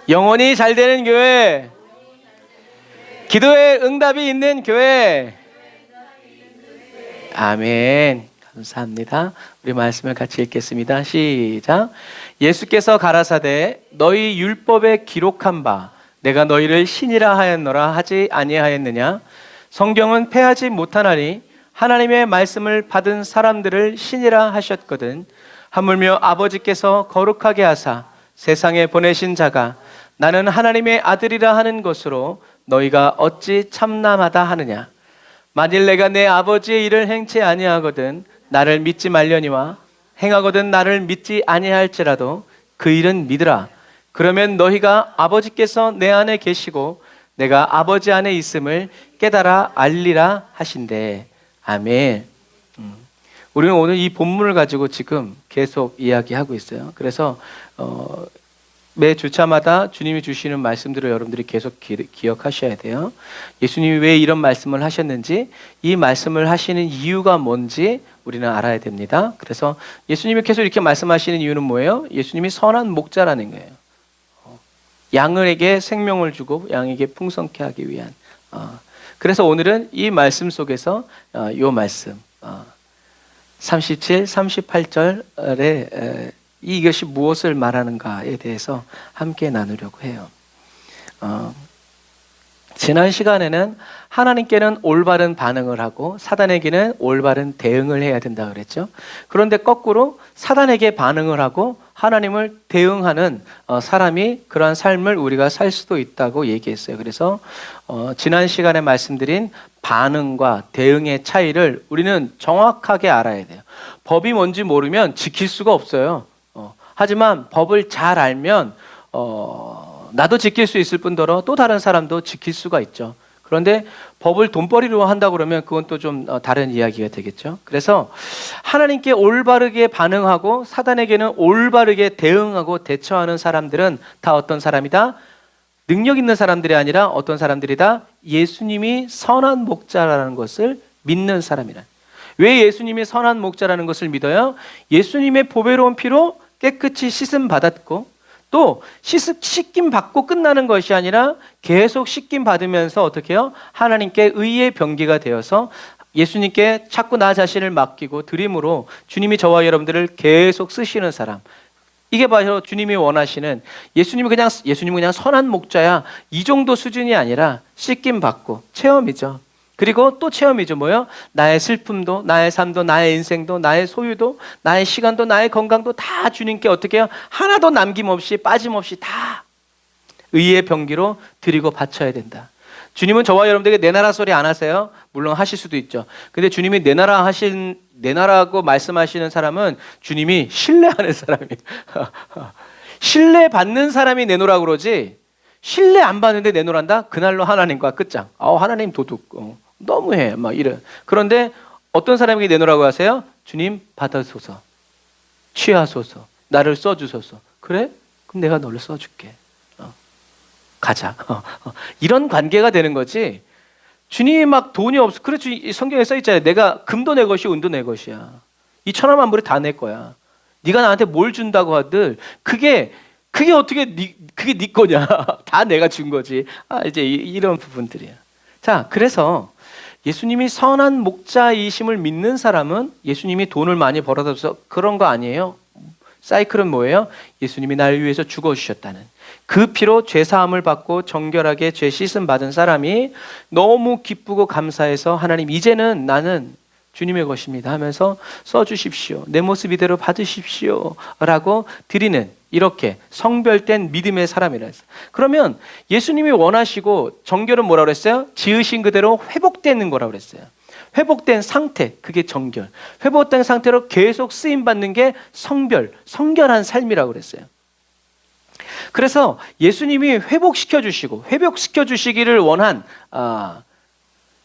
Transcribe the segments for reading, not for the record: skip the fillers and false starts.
영혼이 잘 되는 교회, 기도에 응답이 있는 교회. 아멘. 감사합니다. 우리 말씀을 같이 읽겠습니다. 시작. 예수께서 가라사대 너희 율법에 기록한 바 내가 너희를 신이라 하였노라 하지 아니하였느냐. 성경은 패하지 못하나니 하나님의 말씀을 받은 사람들을 신이라 하셨거든. 하물며 아버지께서 거룩하게 하사 세상에 보내신 자가 나는 하나님의 아들이라 하는 것으로 너희가 어찌 참남하다 하느냐. 만일 내가 내 아버지의 일을 행치 아니하거든 나를 믿지 말려니와 행하거든 나를 믿지 아니할지라도 그 일은 믿으라. 그러면 너희가 아버지께서 내 안에 계시고 내가 아버지 안에 있음을 깨달아 알리라 하신대. 아멘. 우리는 오늘 이 본문을 가지고 지금 계속 이야기하고 있어요. 그래서 매 주차마다 주님이 주시는 말씀들을 여러분들이 계속 기억하셔야 돼요. 예수님이 왜 이런 말씀을 하셨는지, 이 말씀을 하시는 이유가 뭔지 우리는 알아야 됩니다. 그래서 예수님이 계속 이렇게 말씀하시는 이유는 뭐예요? 예수님이 선한 목자라는 거예요. 양에게 생명을 주고 양에게 풍성케 하기 위한. 그래서 오늘은 이 말씀 속에서 이 말씀 37, 38절에 이것이 무엇을 말하는가에 대해서 함께 나누려고 해요. 지난 시간에는 하나님께는 올바른 반응을 하고 사단에게는 올바른 대응을 해야 된다 그랬죠. 그런데 거꾸로 사단에게 반응을 하고 하나님을 대응하는 사람이 그러한 삶을 우리가 살 수도 있다고 얘기했어요. 그래서 지난 시간에 말씀드린 반응과 대응의 차이를 우리는 정확하게 알아야 돼요. 법이 뭔지 모르면 지킬 수가 없어요. 하지만 법을 잘 알면 나도 지킬 수 있을 뿐더러 또 다른 사람도 지킬 수가 있죠. 그런데 법을 돈벌이로 한다 그러면 그건 또 좀 다른 이야기가 되겠죠. 그래서 하나님께 올바르게 반응하고 사단에게는 올바르게 대응하고 대처하는 사람들은 다 어떤 사람이다? 능력 있는 사람들이 아니라 어떤 사람들이다? 예수님이 선한 목자라는 것을 믿는 사람이라. 왜 예수님이 선한 목자라는 것을 믿어요? 예수님의 보배로운 피로 깨끗이 씻음 받았고 또 씻김 받고 끝나는 것이 아니라 계속 씻김 받으면서 어떻게 해요? 하나님께 의의 병기가 되어서 예수님께 자꾸 나 자신을 맡기고 드림으로 주님이 저와 여러분들을 계속 쓰시는 사람. 이게 바로 주님이 원하시는 예수님은 그냥 선한 목자야 이 정도 수준이 아니라 씻김 받고 체험이죠. 그리고 또 체험이죠. 뭐요? 나의 슬픔도, 나의 삶도, 나의 인생도, 나의 소유도, 나의 시간도, 나의 건강도 다 주님께 어떻게 해요? 하나도 남김없이 빠짐없이 다 의의 병기로 드리고 바쳐야 된다. 주님은 저와 여러분들에게 내 나라 소리 안 하세요? 물론 하실 수도 있죠. 근데 주님이 내 나라고 말씀하시는 사람은 주님이 신뢰하는 사람이에요. 신뢰받는 사람이 내놓으라고 그러지 신뢰 안 받는데 내놓으란다? 그날로 하나님과 끝장. 하나님 도둑. 너무해. 막 이래. 그런데 어떤 사람에게 내놓으라고 하세요? 주님 받아소서. 취하소서. 나를 써주소서. 그래? 그럼 내가 너를 써줄게. 가자. 이런 관계가 되는 거지. 주님이 막 돈이 없어. 그렇죠. 성경에 써 있잖아요. 내가 금도 내 것이 은도 내 것이야. 이 천하만물이 다 내 거야. 네가 나한테 뭘 준다고 하들 그게 어떻게 그게 네 거냐. 다 내가 준 거지. 이제 이런 부분들이야. 자, 그래서 예수님이 선한 목자이심을 믿는 사람은 예수님이 돈을 많이 벌어서 그런 거 아니에요. 사이클은 뭐예요? 예수님이 나를 위해서 죽어주셨다는 그 피로 죄사함을 받고 정결하게 죄 씻음 받은 사람이 너무 기쁘고 감사해서 하나님 이제는 나는 주님의 것입니다 하면서 써주십시오. 내 모습 이대로 받으십시오 라고 드리는 이렇게 성별된 믿음의 사람이라 했어요. 그러면 예수님이 원하시고 정결은 뭐라고 그랬어요? 지으신 그대로 회복되는 거라고 그랬어요. 회복된 상태, 그게 정결. 회복된 상태로 계속 쓰임받는 게 성결한 삶이라고 그랬어요. 그래서 예수님이 회복시켜 주시기를 원한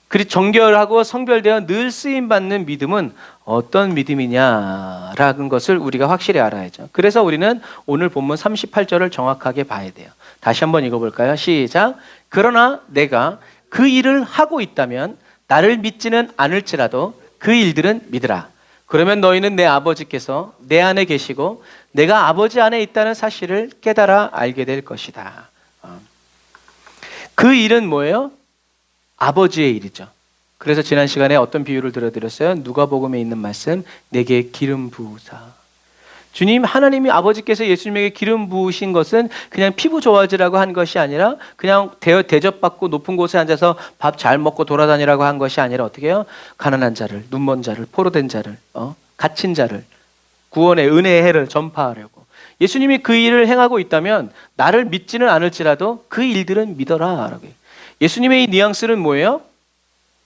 그리 정결하고 성별되어 늘 쓰임받는 믿음은 어떤 믿음이냐라는 것을 우리가 확실히 알아야죠. 그래서 우리는 오늘 본문 38절을 정확하게 봐야 돼요. 다시 한번 읽어볼까요? 시작. 그러나 내가 그 일을 하고 있다면 나를 믿지는 않을지라도 그 일들은 믿으라. 그러면 너희는 내 아버지께서 내 안에 계시고 내가 아버지 안에 있다는 사실을 깨달아 알게 될 것이다. 그 일은 뭐예요? 아버지의 일이죠. 그래서 지난 시간에 어떤 비유를 들어드렸어요? 누가복음에 있는 말씀, 내게 기름 부으사. 주님 하나님이 아버지께서 예수님에게 기름 부으신 것은 그냥 피부 좋아지라고 한 것이 아니라 그냥 대접받고 높은 곳에 앉아서 밥 잘 먹고 돌아다니라고 한 것이 아니라 어떻게 해요? 가난한 자를, 눈먼 자를, 포로된 자를, 갇힌 자를, 구원의 은혜의 해를 전파하려고. 예수님이 그 일을 행하고 있다면 나를 믿지는 않을지라도 그 일들은 믿어라. 예수님의 이 뉘앙스는 뭐예요?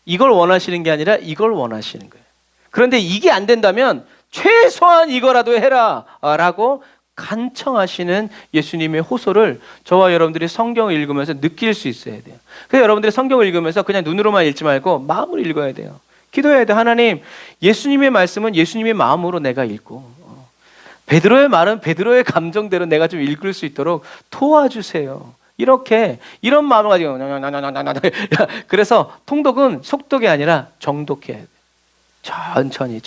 이걸 원하시는 게 아니라 이걸 원하시는 거예요. 그런데 이게 안 된다면 최소한 이거라도 해라 라고 간청하시는 예수님의 호소를 저와 여러분들이 성경을 읽으면서 느낄 수 있어야 돼요. 그래서 여러분들이 성경을 읽으면서 그냥 눈으로만 읽지 말고 마음으로 읽어야 돼요. 기도해야 돼요. 하나님, 예수님의 말씀은 예수님의 마음으로 내가 읽고 베드로의 말은 베드로의 감정대로 내가 좀 읽을 수 있도록 도와주세요. 이런 마음을 가지고 그래서 통독은 속독이 아니라 정독해야 돼요. 천천히.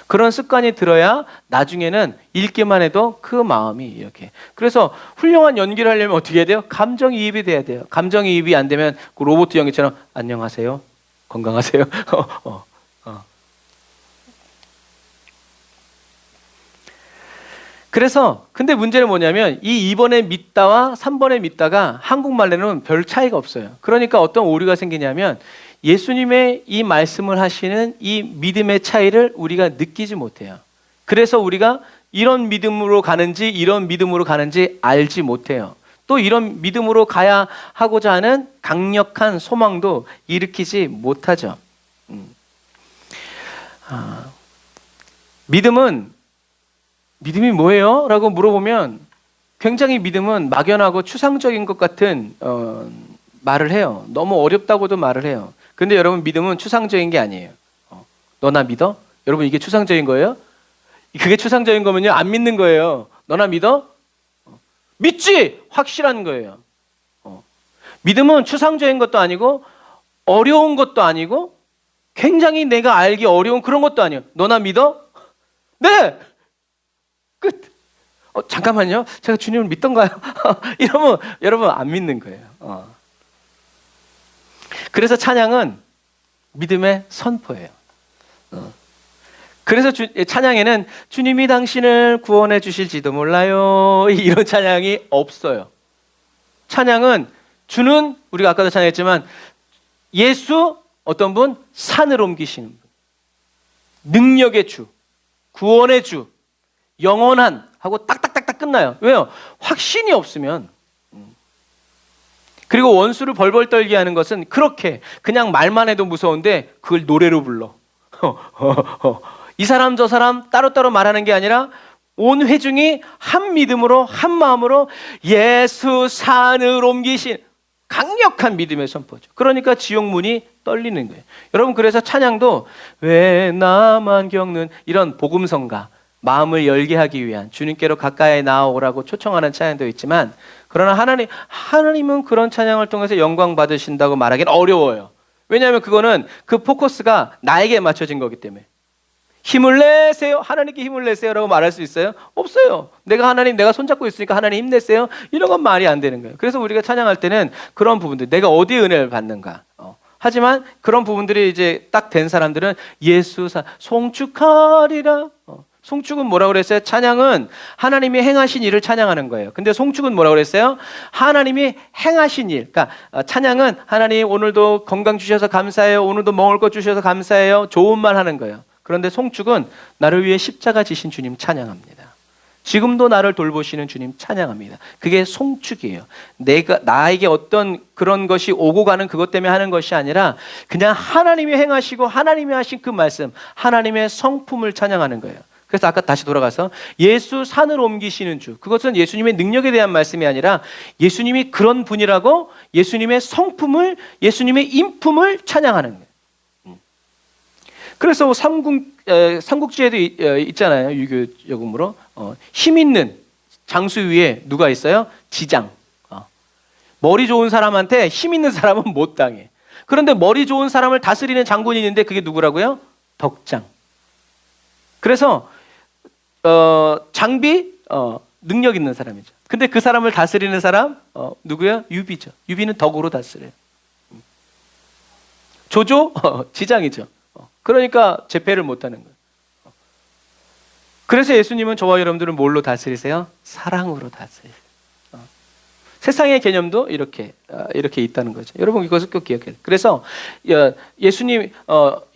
그런 습관이 들어야 나중에는 읽기만 해도 그 마음이 이렇게. 그래서 훌륭한 연기를 하려면 어떻게 해야 돼요? 감정이입이 돼야 돼요. 감정이입이 안 되면 그 로봇 연기처럼 안녕하세요, 건강하세요. 그래서 근데 문제는 뭐냐면 이 2번에 믿다와 3번에 믿다가 한국말로는 별 차이가 없어요. 그러니까 어떤 오류가 생기냐면 예수님의 이 말씀을 하시는 이 믿음의 차이를 우리가 느끼지 못해요. 그래서 우리가 이런 믿음으로 가는지 이런 믿음으로 가는지 알지 못해요. 또 이런 믿음으로 가야 하고자 하는 강력한 소망도 일으키지 못하죠. 믿음이 뭐예요? 라고 물어보면 굉장히 믿음은 막연하고 추상적인 것 같은 말을 해요. 너무 어렵다고도 말을 해요. 근데 여러분, 믿음은 추상적인 게 아니에요. 너 나 믿어? 여러분, 이게 추상적인 거예요? 그게 추상적인 거면요, 안 믿는 거예요. 너 나 믿어? 믿지! 확실한 거예요. 믿음은 추상적인 것도 아니고 어려운 것도 아니고 굉장히 내가 알기 어려운 그런 것도 아니에요. 너 나 믿어? 네! 끝. 잠깐만요. 제가 주님을 믿던가요? 이러면 여러분 안 믿는 거예요. 그래서 찬양은 믿음의 선포예요. 그래서 찬양에는 주님이 당신을 구원해 주실지도 몰라요, 이런 찬양이 없어요. 찬양은 주는, 우리가 아까도 찬양했지만 예수, 어떤 분? 산을 옮기시는 분, 능력의 주, 구원의 주, 영원한 하고 딱딱딱딱 끝나요. 왜요? 확신이 없으면. 그리고 원수를 벌벌 떨게 하는 것은 그렇게 그냥 말만 해도 무서운데 그걸 노래로 불러. 이 사람 저 사람 따로따로 말하는 게 아니라 온 회중이 한 믿음으로 한 마음으로 예수 산을 옮기신 강력한 믿음의 선포죠. 그러니까 지옥문이 떨리는 거예요. 여러분, 그래서 찬양도 왜 나만 겪는 이런 복음성가, 마음을 열게 하기 위한 주님께로 가까이 나아오라고 초청하는 찬양도 있지만, 그러나 하나님은 그런 찬양을 통해서 영광 받으신다고 말하기는 어려워요. 왜냐하면 그거는 그 포커스가 나에게 맞춰진 거기 때문에. 힘을 내세요, 하나님께 힘을 내세요라고 말할 수 있어요? 없어요. 내가 손잡고 있으니까 하나님 힘내세요, 이런 건 말이 안 되는 거예요. 그래서 우리가 찬양할 때는 그런 부분들, 내가 어디에 은혜를 받는가. 하지만 그런 부분들이 이제 딱 된 사람들은 예수사 송축하리라. 송축은 뭐라고 그랬어요? 찬양은 하나님이 행하신 일을 찬양하는 거예요. 근데 송축은 뭐라고 그랬어요? 하나님이 행하신 일. 그러니까 찬양은 하나님 오늘도 건강 주셔서 감사해요, 오늘도 먹을 것 주셔서 감사해요, 좋은 말 하는 거예요. 그런데 송축은 나를 위해 십자가 지신 주님 찬양합니다. 지금도 나를 돌보시는 주님 찬양합니다. 그게 송축이에요. 나에게 어떤 그런 것이 오고 가는 그것 때문에 하는 것이 아니라 그냥 하나님이 행하시고 하나님이 하신 그 말씀, 하나님의 성품을 찬양하는 거예요. 그래서 아까 다시 돌아가서 예수 산을 옮기시는 주, 그것은 예수님의 능력에 대한 말씀이 아니라 예수님이 그런 분이라고 예수님의 성품을, 예수님의 인품을 찬양하는 거예요. 그래서 삼국지에도 있잖아요. 유교요금으로 힘 있는 장수 위에 누가 있어요? 지장. 머리 좋은 사람한테 힘 있는 사람은 못 당해. 그런데 머리 좋은 사람을 다스리는 장군이 있는데 그게 누구라고요? 덕장. 그래서 장비, 능력 있는 사람이죠. 근데 그 사람을 다스리는 사람 누구야? 유비죠. 유비는 덕으로 다스려요. 조조 지장이죠. 그러니까 제패를 못하는 거예요. 그래서 예수님은 저와 여러분들은 뭘로 다스리세요? 사랑으로 다스리세요. 세상의 개념도 이렇게 있다는 거죠. 여러분 이것을 꼭 기억해야 돼요. 그래서 예수님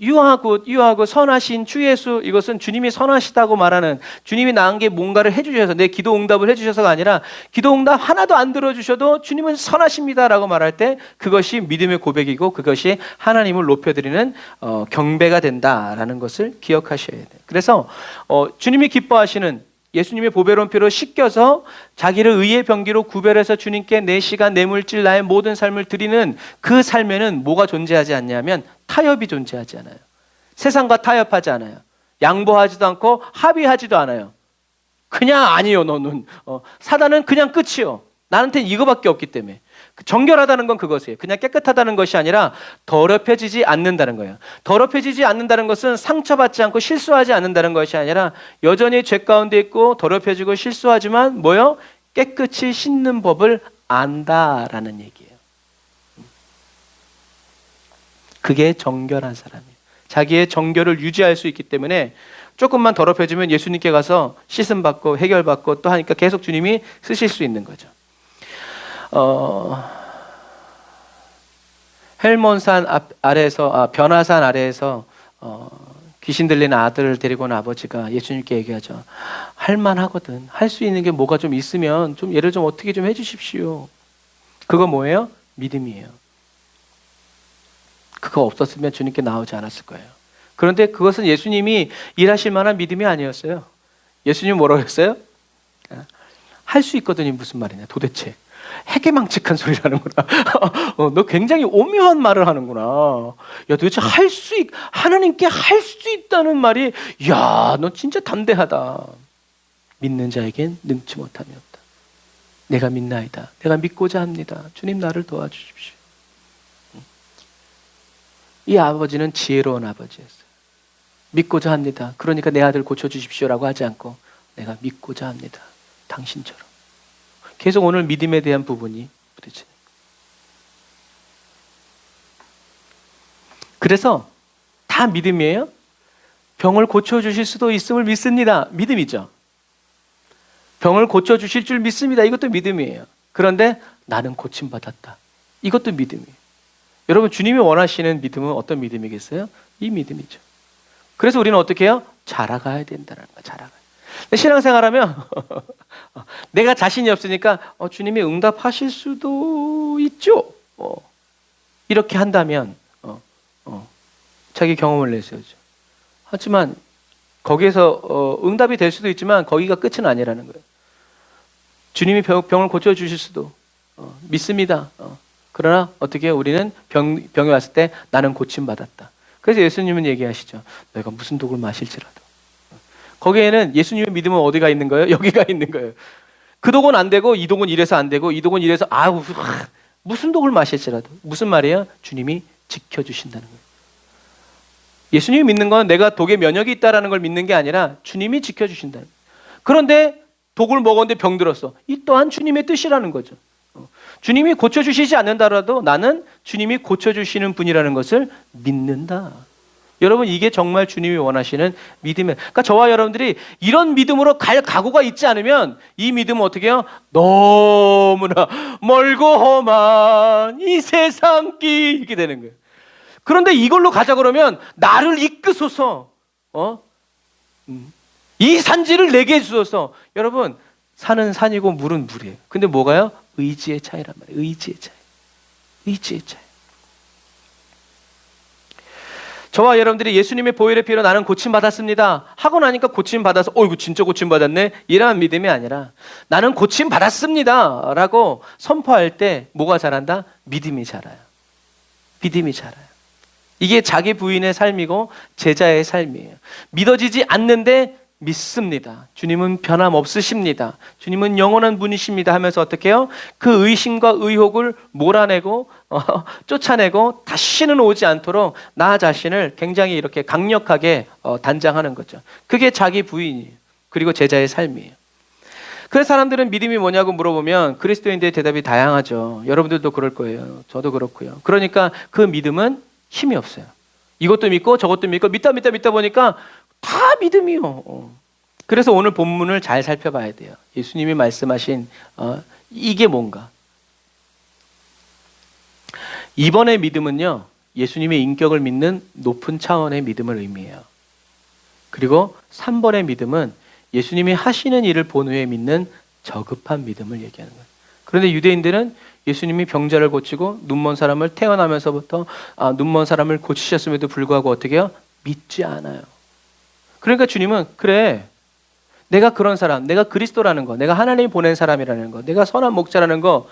유하고 선하신 주 예수, 이것은 주님이 선하시다고 말하는, 주님이 나에게 뭔가를 해주셔서 내 기도 응답을 해주셔서가 아니라 기도 응답 하나도 안 들어주셔도 주님은 선하십니다라고 말할 때 그것이 믿음의 고백이고 그것이 하나님을 높여드리는 경배가 된다라는 것을 기억하셔야 돼요. 그래서 주님이 기뻐하시는, 예수님의 보배로운 피로 씻겨서 자기를 의의 병기로 구별해서 주님께 내 시간, 내 물질, 나의 모든 삶을 드리는 그 삶에는 뭐가 존재하지 않냐면 타협이 존재하지 않아요. 세상과 타협하지 않아요. 양보하지도 않고 합의하지도 않아요. 그냥 아니요 너는. 사단은 그냥 끝이요. 나한테는 이거밖에 없기 때문에. 정결하다는 건 그것이에요. 그냥 깨끗하다는 것이 아니라 더럽혀지지 않는다는 거예요. 더럽혀지지 않는다는 것은 상처받지 않고 실수하지 않는다는 것이 아니라 여전히 죄 가운데 있고 더럽혀지고 실수하지만 뭐요? 깨끗이 씻는 법을 안다라는 얘기예요. 그게 정결한 사람이에요. 자기의 정결을 유지할 수 있기 때문에 조금만 더럽혀지면 예수님께 가서 씻음받고 해결받고 또 하니까 계속 주님이 쓰실 수 있는 거죠. 헬몬산 아래에서 변화산 아래에서 귀신 들리는 아들을 데리고 온 아버지가 예수님께 얘기하죠. 할만하거든. 할 수 있는 게 뭐가 좀 있으면 좀 얘를 좀 어떻게 좀 해주십시오. 그거 뭐예요? 믿음이에요. 그거 없었으면 주님께 나오지 않았을 거예요. 그런데 그것은 예수님이 일하실 만한 믿음이 아니었어요. 예수님 뭐라고 했어요? 할 수 있거든이 무슨 말이냐 도대체. 해괴망측한 소리를 하는구나. 너 굉장히 오묘한 말을 하는구나. 야, 도대체 하나님께 할 수 있다는 말이, 야, 너 진짜 담대하다. 믿는 자에겐 능치 못함이 없다. 내가 믿나이다. 내가 믿고자 합니다. 주님 나를 도와주십시오. 이 아버지는 지혜로운 아버지였어요. 믿고자 합니다. 그러니까 내 아들 고쳐주십시오라고 하지 않고 내가 믿고자 합니다. 당신처럼. 계속 오늘 믿음에 대한 부분이 부딪히는. 그래서 다 믿음이에요. 병을 고쳐주실 수도 있음을 믿습니다. 믿음이죠. 병을 고쳐주실 줄 믿습니다. 이것도 믿음이에요. 그런데 나는 고침받았다. 이것도 믿음이에요. 여러분 주님이 원하시는 믿음은 어떤 믿음이겠어요? 이 믿음이죠. 그래서 우리는 어떻게 해요? 자라가야 된다는 거야. 자라가야. 신앙생활하면 내가 자신이 없으니까 주님이 응답하실 수도 있죠. 이렇게 한다면 자기 경험을 내세우죠. 하지만 거기에서 응답이 될 수도 있지만 거기가 끝은 아니라는 거예요. 주님이 병을 고쳐주실 수도 믿습니다. 그러나 어떻게 해요? 우리는 병이 왔을 때 나는 고침받았다. 그래서 예수님은 얘기하시죠. 너희가 무슨 독을 마실지라도. 거기에는 예수님의 믿음은 어디가 있는 거예요? 여기가 있는 거예요. 그 독은 안 되고 이 독은 이래서 안 되고 이 독은 이래서 무슨 독을 마실지라도. 무슨 말이에요? 주님이 지켜주신다는 거예요. 예수님이 믿는 건 내가 독에 면역이 있다는 걸 믿는 게 아니라 주님이 지켜주신다는 거예요. 그런데 독을 먹었는데 병들었어. 이 또한 주님의 뜻이라는 거죠. 주님이 고쳐주시지 않는다라도 나는 주님이 고쳐주시는 분이라는 것을 믿는다. 여러분 이게 정말 주님이 원하시는 믿음이에요. 그러니까 저와 여러분들이 이런 믿음으로 갈 각오가 있지 않으면 이 믿음은 어떻게 해요? 너무나 멀고 험한 이 세상길 이렇게 되는 거예요. 그런데 이걸로 가자 그러면 나를 이끄소서. 이 산지를 내게 해주소서. 여러분 산은 산이고 물은 물이에요. 근데 뭐가요? 의지의 차이란 말이에요. 의지의 차이. 의지의 차이. 저와 여러분들이 예수님의 보혈의 피로 나는 고침받았습니다 하고 나니까 고침받아서 이거 진짜 고침받았네 이런 믿음이 아니라 나는 고침받았습니다 라고 선포할 때 뭐가 자란다? 믿음이 자라요. 믿음이 자라요. 이게 자기 부인의 삶이고 제자의 삶이에요. 믿어지지 않는데 믿습니다. 주님은 변함없으십니다. 주님은 영원한 분이십니다 하면서 어떻게 해요? 그 의심과 의혹을 몰아내고 쫓아내고 다시는 오지 않도록 나 자신을 굉장히 이렇게 강력하게 단장하는 거죠. 그게 자기 부인이에요. 그리고 제자의 삶이에요. 그래서 사람들은 믿음이 뭐냐고 물어보면 그리스도인들의 대답이 다양하죠. 여러분들도 그럴 거예요. 저도 그렇고요. 그러니까 그 믿음은 힘이 없어요. 이것도 믿고 저것도 믿고 믿다 보니까 다 믿음이요. 그래서 오늘 본문을 잘 살펴봐야 돼요. 예수님이 말씀하신 이게 뭔가. 이번의 믿음은요, 예수님의 인격을 믿는 높은 차원의 믿음을 의미해요. 그리고 3번의 믿음은 예수님이 하시는 일을 본 후에 믿는 저급한 믿음을 얘기하는 거예요. 그런데 유대인들은 예수님이 병자를 고치고 눈먼 사람을 태어나면서부터 눈먼 사람을 고치셨음에도 불구하고 어떻게 해요? 믿지 않아요. 그러니까 주님은 그래, 내가 그런 사람, 내가 그리스도라는 거, 내가 하나님이 보낸 사람이라는 거, 내가 선한 목자라는 거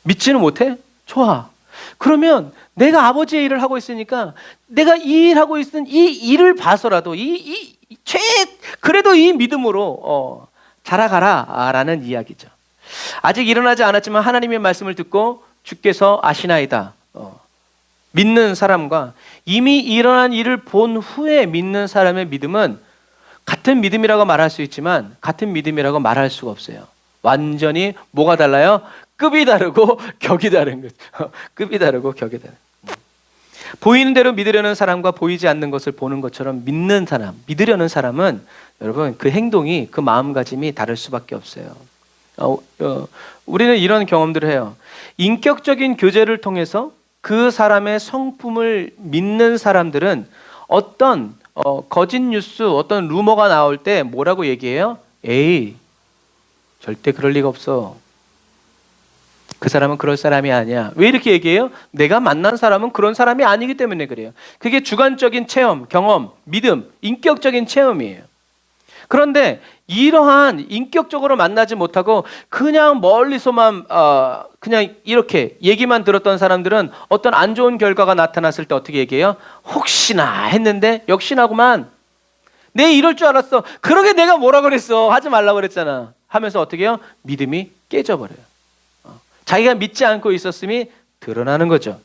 믿지는 못해? 좋아. 그러면 내가 아버지의 일을 하고 있으니까 내가 이 일하고 있는 이 일을 봐서라도 그래도 이 믿음으로 자라가라 라는 이야기죠. 아직 일어나지 않았지만 하나님의 말씀을 듣고 주께서 아시나이다 믿는 사람과 이미 일어난 일을 본 후에 믿는 사람의 믿음은 같은 믿음이라고 말할 수 있지만 같은 믿음이라고 말할 수가 없어요. 완전히 뭐가 달라요? 급이 다르고 격이 다른 거죠. 급이 다르고 격이 다른. 보이는 대로 믿으려는 사람과 보이지 않는 것을 보는 것처럼 믿는 사람, 믿으려는 사람은 여러분 그 행동이, 그 마음가짐이 다를 수밖에 없어요. 우리는 이런 경험들을 해요. 인격적인 교제를 통해서 그 사람의 성품을 믿는 사람들은 어떤 거짓 뉴스, 어떤 루머가 나올 때 뭐라고 얘기해요? 에이, 절대 그럴 리가 없어. 그 사람은 그럴 사람이 아니야. 왜 이렇게 얘기해요? 내가 만난 사람은 그런 사람이 아니기 때문에 그래요. 그게 주관적인 체험, 경험, 믿음, 인격적인 체험이에요. 그런데 이러한 인격적으로 만나지 못하고 그냥 멀리서만 그냥 이렇게 얘기만 들었던 사람들은 어떤 안 좋은 결과가 나타났을 때 어떻게 얘기해요? 혹시나 했는데 역시나구만. 내 이럴 줄 알았어. 그러게 내가 뭐라 그랬어. 하지 말라고 그랬잖아. 하면서 어떻게 해요? 믿음이 깨져버려요. 자기가 믿지 않고 있었음이 드러나는 거죠.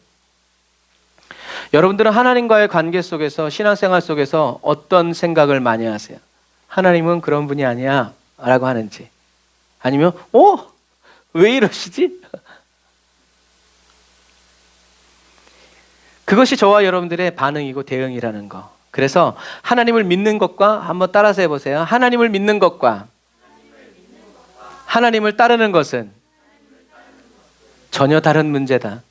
여러분들은 하나님과의 관계 속에서, 신앙생활 속에서 어떤 생각을 많이 하세요? 하나님은 그런 분이 아니야 라고 하는지, 아니면 왜 이러시지? 그것이 저와 여러분들의 반응이고 대응이라는 거. 그래서 하나님을 믿는 것과 한번 따라서 해보세요. 하나님을 믿는 것과 하나님을 따르는 것은 전혀 다른 문제다.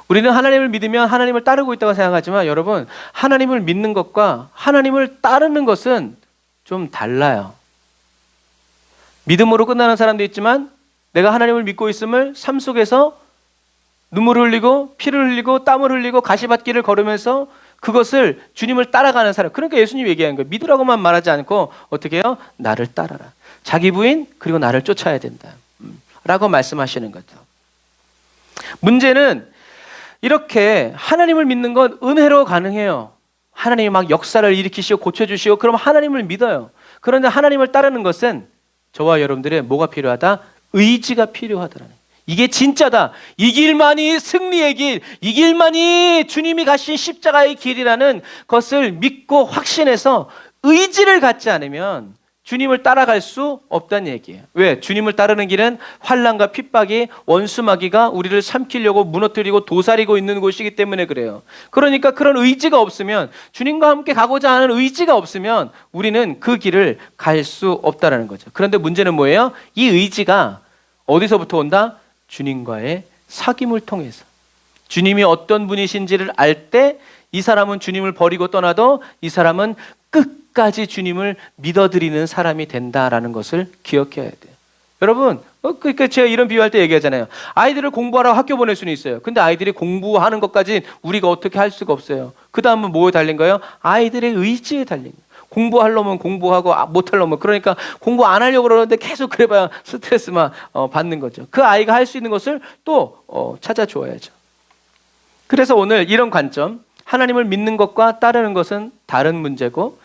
우리는 하나님을 믿으면 하나님을 따르고 있다고 생각하지만 여러분, 하나님을 믿는 것과 하나님을 따르는 것은 좀 달라요. 믿음으로 끝나는 사람도 있지만 내가 하나님을 믿고 있음을 삶 속에서 눈물을 흘리고 피를 흘리고 땀을 흘리고 가시밭길을 걸으면서 그것을 주님을 따라가는 사람. 그러니까 예수님이 얘기하는 거예요. 믿으라고만 말하지 않고 어떻게 해요? 나를 따라라. 자기 부인 그리고 나를 쫓아야 된다 라고 말씀하시는 거죠. 문제는 이렇게 하나님을 믿는 건 은혜로 가능해요. 하나님이 막 역사를 일으키시고 고쳐주시고 그럼 하나님을 믿어요. 그런데 하나님을 따르는 것은 저와 여러분들의 뭐가 필요하다? 의지가 필요하다라는. 이게 진짜다. 이 길만이 승리의 길, 이 길만이 주님이 가신 십자가의 길이라는 것을 믿고 확신해서 의지를 갖지 않으면 주님을 따라갈 수 없다는 얘기예요. 왜? 주님을 따르는 길은 환난과 핍박이, 원수마귀가 우리를 삼키려고 무너뜨리고 도사리고 있는 곳이기 때문에 그래요. 그러니까 그런 의지가 없으면, 주님과 함께 가고자 하는 의지가 없으면 우리는 그 길을 갈 수 없다는 거죠. 그런데 문제는 뭐예요? 이 의지가 어디서부터 온다? 주님과의 사귐을 통해서. 주님이 어떤 분이신지를 알 때 이 사람은 주님을 버리고 떠나도 이 사람은 끝까지 주님을 믿어드리는 사람이 된다라는 것을 기억해야 돼요. 여러분, 그러니까 제가 이런 비유할 때 얘기하잖아요. 아이들을 공부하라고 학교 보낼 수는 있어요. 근데 아이들이 공부하는 것까지 우리가 어떻게 할 수가 없어요. 그 다음은 뭐에 달린 거예요? 아이들의 의지에 달린 거예요. 공부하려면 공부하고 못하려면, 그러니까 공부 안 하려고 그러는데 계속 그래봐야 스트레스만 받는 거죠. 그 아이가 할 수 있는 것을 또 찾아주어야죠. 그래서 오늘 이런 관점, 하나님을 믿는 것과 따르는 것은 다른 문제고,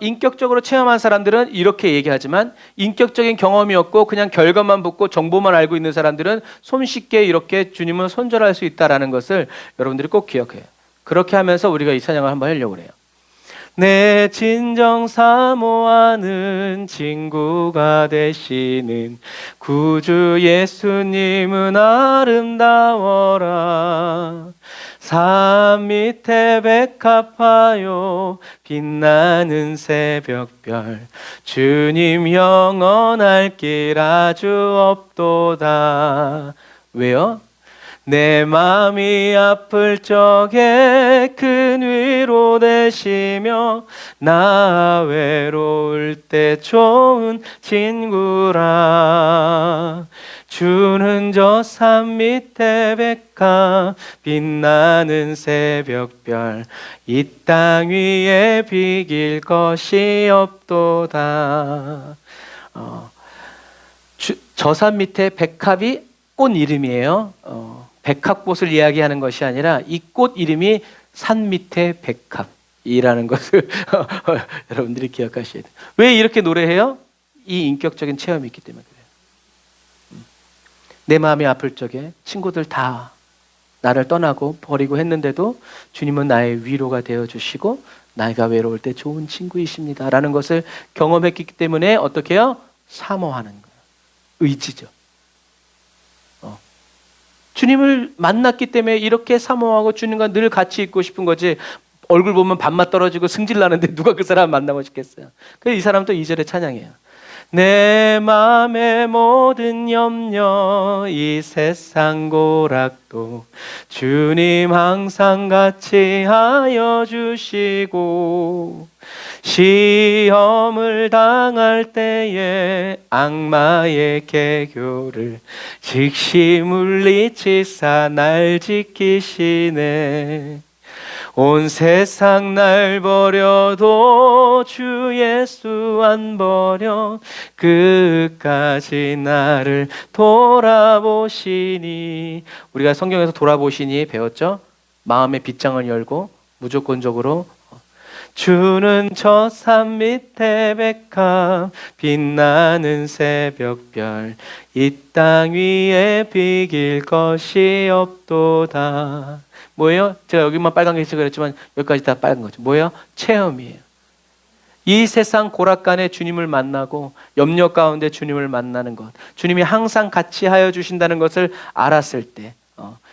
인격적으로 체험한 사람들은 이렇게 얘기하지만 인격적인 경험이 없고 그냥 결과만 붙고 정보만 알고 있는 사람들은 손쉽게 이렇게 주님을 손절할 수 있다는 것을 여러분들이 꼭 기억해요. 그렇게 하면서 우리가 이 찬양을 한번 하려고 해요. 내 진정 사모하는 친구가 되시는 구주 예수님은 아름다워라. 산 밑에 백합하여 빛나는 새벽별, 주님 영원할 길 아주 없도다. 왜요? 내 마음이 아플 적에 큰 위로 되시며 나 외로울 때 좋은 친구라. 주는 저 산 밑에 백합 빛나는 새벽별, 이 땅 위에 비길 것이 없도다. 저 산 밑에 백합이 꽃 이름이에요. 백합꽃을 이야기하는 것이 아니라 이 꽃 이름이 산 밑에 백합이라는 것을 여러분들이 기억하셔야 돼요. 왜 이렇게 노래해요? 이 인격적인 체험이 있기 때문에 그래요. 내 마음이 아플 적에 친구들 다 나를 떠나고 버리고 했는데도 주님은 나의 위로가 되어주시고 나이가 외로울 때 좋은 친구이십니다 라는 것을 경험했기 때문에 어떻게 해요? 사모하는 거예요. 의지죠. 주님을 만났기 때문에 이렇게 사모하고 주님과 늘 같이 있고 싶은 거지. 얼굴 보면 밥맛 떨어지고 승질 나는데 누가 그 사람 만나고 싶겠어요. 그래서 이 사람도 2절에 찬양해요. 내 맘의 모든 염려 이 세상 고락도 주님 항상 같이 하여 주시고, 시험을 당할 때에 악마의 계교를 즉시 물리치사 날 지키시네. 온 세상 날 버려도 주 예수 안 버려 끝까지 나를 돌아보시니. 우리가 성경에서 돌아보시니 배웠죠? 마음의 빗장을 열고 무조건적으로 주는 저 산 밑에 백합 빛나는 새벽별, 이 땅 위에 비길 것이 없도다. 뭐예요? 제가 여기만 빨간 게 있어 그랬지만 여기까지 다 빨간 거죠. 뭐예요? 체험이에요. 이 세상 고락간에 주님을 만나고 염려 가운데 주님을 만나는 것, 주님이 항상 같이 하여 주신다는 것을 알았을 때,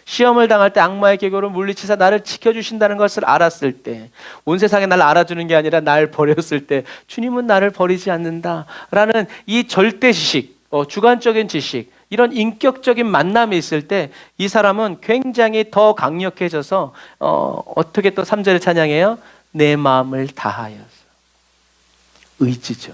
시험을 당할 때 악마의 계교로 물리치사 나를 지켜주신다는 것을 알았을 때, 온 세상에 날 알아주는 게 아니라 날 버렸을 때 주님은 나를 버리지 않는다라는 이 절대 지식, 주관적인 지식, 이런 인격적인 만남이 있을 때 이 사람은 굉장히 더 강력해져서 어떻게 또 3절에 찬양해요? 내 마음을 다하여서. 의지죠.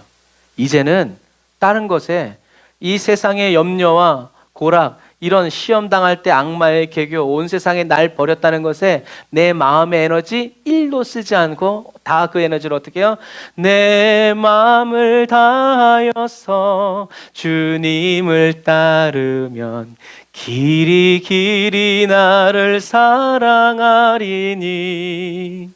이제는 다른 것에, 이 세상의 염려와 고락, 이런 시험 당할 때 악마의 계교, 온 세상에 날 버렸다는 것에 내 마음의 에너지 1도 쓰지 않고 다 그 에너지를 어떻게 해요? 내 마음을 다하여서 주님을 따르면 길이 길이 나를 사랑하리니,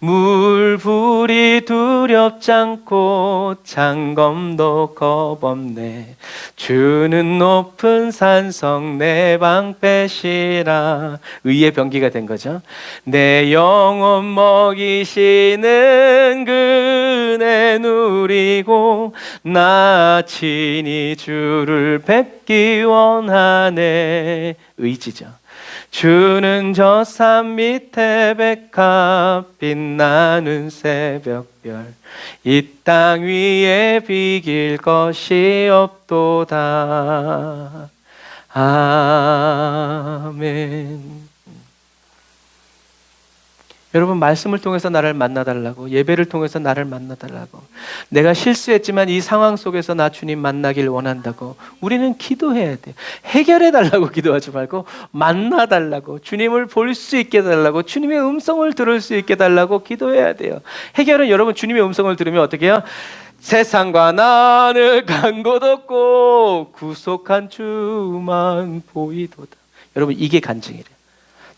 물불이 두렵지 않고 장검도 겁없네. 주는 높은 산성 내 방패시라. 의의 병기가 된 거죠. 내 영혼 먹이시는 그네 누리고 나 친히 주를 뵙기 원하네. 의지죠. 주는 저 산 밑에 백합 빛나는 새벽별, 이 땅 위에 비길 것이 없도다. 아멘. 여러분, 말씀을 통해서 나를 만나달라고, 예배를 통해서 나를 만나달라고, 내가 실수했지만 이 상황 속에서 나 주님 만나길 원한다고 우리는 기도해야 돼요. 해결해달라고 기도하지 말고 만나달라고, 주님을 볼 수 있게 해달라고, 주님의 음성을 들을 수 있게 해달라고 기도해야 돼요. 해결은 여러분 주님의 음성을 들으면 어떻게 해요? 세상과 나를 간 곳 없고 구속한 주만 보이도다. 여러분, 이게 간증이래요.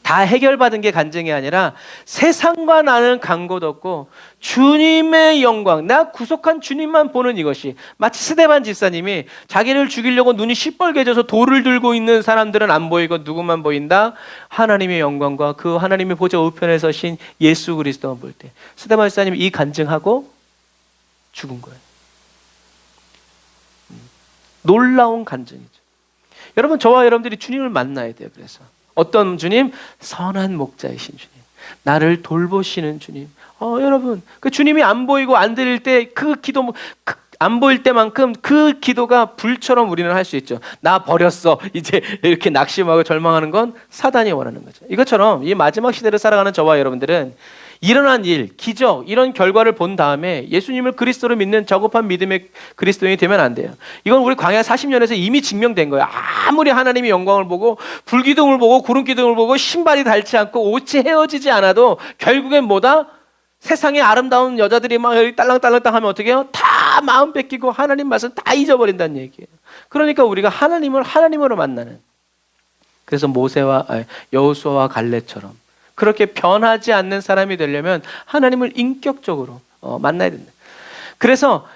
다 해결받은 게 간증이 아니라 세상과 나는 간 곳 없고 주님의 영광, 나 구속한 주님만 보는 이것이, 마치 스데반 집사님이 자기를 죽이려고 눈이 시뻘개져서 돌을 들고 있는 사람들은 안 보이고 누구만 보인다? 하나님의 영광과 그 하나님의 보좌 우편에 서신 예수 그리스도만 볼 때 스데반 집사님이 이 간증하고 죽은 거예요. 놀라운 간증이죠. 여러분, 저와 여러분들이 주님을 만나야 돼요. 그래서 어떤 주님? 선한 목자이신 주님, 나를 돌보시는 주님. 여러분, 그 주님이 안 보이고 안 들릴 때 그 기도, 안 보일 때만큼 그 기도가 불처럼 우리는 할 수 있죠. 나 버렸어, 이제 이렇게 낙심하고 절망하는 건 사단이 원하는 거죠. 이것처럼 이 마지막 시대를 살아가는 저와 여러분들은 일어난 일, 기적, 이런 결과를 본 다음에 예수님을 그리스도로 믿는 저급한 믿음의 그리스도인이 되면 안 돼요. 이건 우리 광야 40년에서 이미 증명된 거예요. 아무리 하나님의 영광을 보고 불기둥을 보고 구름기둥을 보고 신발이 닳지 않고 옷이 헤어지지 않아도 결국엔 뭐다? 세상에 아름다운 여자들이 막 딸랑딸랑 하면 어떻게 해요? 다 마음 뺏기고 하나님 말씀 다 잊어버린다는 얘기예요. 그러니까 우리가 하나님을 하나님으로 만나는, 그래서 여호수아와 갈렙처럼 그렇게 변하지 않는 사람이 되려면 하나님을 인격적으로 만나야 된다. 그래서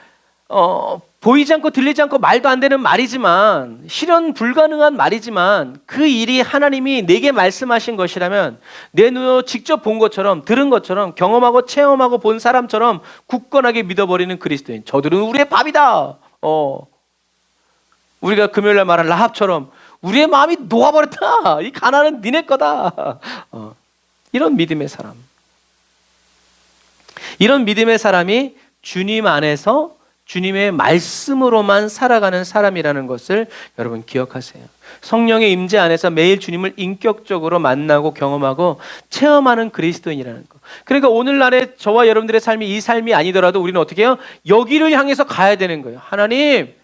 보이지 않고 들리지 않고 말도 안 되는 말이지만, 실현 불가능한 말이지만 그 일이 하나님이 내게 말씀하신 것이라면 내 눈으로 직접 본 것처럼, 들은 것처럼, 경험하고 체험하고 본 사람처럼 굳건하게 믿어버리는 그리스도인. 저들은 우리의 밥이다. 우리가 금요일날 말한 라합처럼 우리의 마음이 녹아버렸다. 이 가나안은 니네 거다. 이런 믿음의 사람, 이런 믿음의 사람이 주님 안에서 주님의 말씀으로만 살아가는 사람이라는 것을 여러분 기억하세요. 성령의 임재 안에서 매일 주님을 인격적으로 만나고 경험하고 체험하는 그리스도인이라는 것. 그러니까 오늘날의 저와 여러분들의 삶이 이 삶이 아니더라도 우리는 어떻게 해요? 여기를 향해서 가야 되는 거예요. 하나님,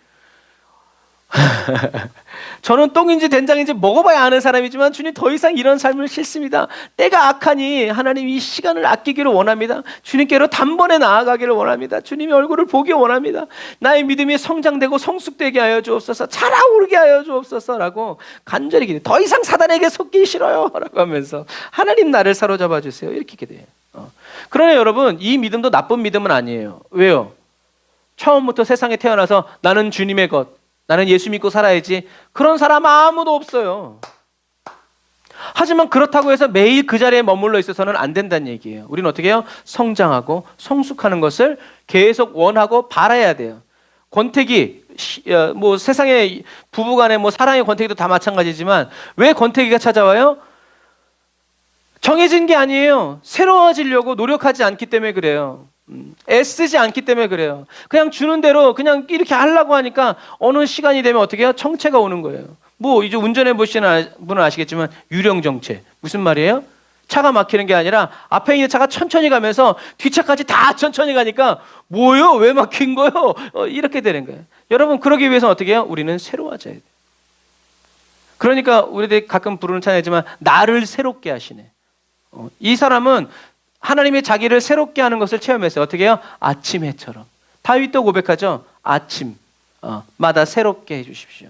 저는 똥인지 된장인지 먹어봐야 아는 사람이지만 주님, 더 이상 이런 삶을 싫습니다. 때가 악하니 하나님 이 시간을 아끼기를 원합니다. 주님께로 단번에 나아가기를 원합니다. 주님의 얼굴을 보기 원합니다. 나의 믿음이 성장되고 성숙되게 하여 주옵소서, 자라오르게 하여 주옵소서 라고 간절히 기도해요. 더 이상 사단에게 속기 싫어요 라고 하면서 하나님 나를 사로잡아 주세요, 이렇게 기도해요. 그러나 여러분, 이 믿음도 나쁜 믿음은 아니에요. 왜요? 처음부터 세상에 태어나서 나는 주님의 것, 나는 예수 믿고 살아야지, 그런 사람 아무도 없어요. 하지만 그렇다고 해서 매일 그 자리에 머물러 있어서는 안 된다는 얘기예요. 우리는 어떻게 해요? 성장하고 성숙하는 것을 계속 원하고 바라야 돼요. 권태기, 뭐 세상에 부부간에 뭐 사랑의 권태기도 다 마찬가지지만 왜 권태기가 찾아와요? 정해진 게 아니에요. 새로워지려고 노력하지 않기 때문에 그래요. 애쓰지 않기 때문에 그래요. 그냥 주는 대로 그냥 이렇게 하려고 하니까 어느 시간이 되면 어떻게 해요? 정체가 오는 거예요. 뭐 이제 운전해 보시는 분은 아시겠지만 유령 정체. 무슨 말이에요? 차가 막히는 게 아니라 앞에 있는 차가 천천히 가면서 뒷차까지 다 천천히 가니까 뭐요? 왜 막힌 거요? 이렇게 되는 거예요. 여러분, 그러기 위해서는 어떻게 해요? 우리는 새로워져야 돼요. 그러니까 우리들이 가끔 부르는 찬양이지만 나를 새롭게 하시네. 이 사람은 하나님이 자기를 새롭게 하는 것을 체험했어요. 어떻게 해요? 아침 해처럼. 다윗도 고백하죠. 아침마다 새롭게 해주십시오.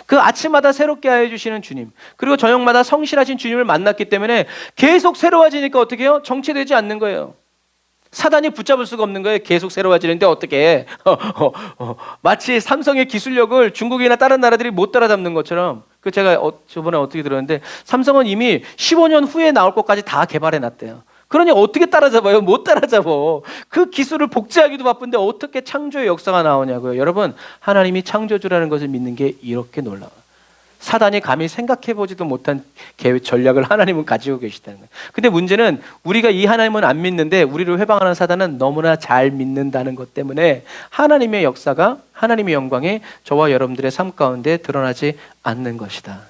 그 아침마다 새롭게 해주시는 주님, 그리고 저녁마다 성실하신 주님을 만났기 때문에 계속 새로워지니까 어떻게 해요? 정체되지 않는 거예요. 사단이 붙잡을 수가 없는 거예요. 계속 새로워지는데 어떻게 해? 마치 삼성의 기술력을 중국이나 다른 나라들이 못 따라잡는 것처럼. 그 제가 저번에 어떻게 들었는데 삼성은 이미 15년 후에 나올 것까지 다 개발해 놨대요. 그러니 어떻게 따라잡아요? 못 따라잡어. 그 기술을 복제하기도 바쁜데 어떻게 창조의 역사가 나오냐고요. 여러분, 하나님이 창조주라는 것을 믿는 게 이렇게 놀라워요. 사단이 감히 생각해보지도 못한 계획, 전략을 하나님은 가지고 계시다는 거예요. 근데 문제는 우리가 이 하나님은 안 믿는데 우리를 회방하는 사단은 너무나 잘 믿는다는 것 때문에 하나님의 역사가, 하나님의 영광이 저와 여러분들의 삶 가운데 드러나지 않는 것이다.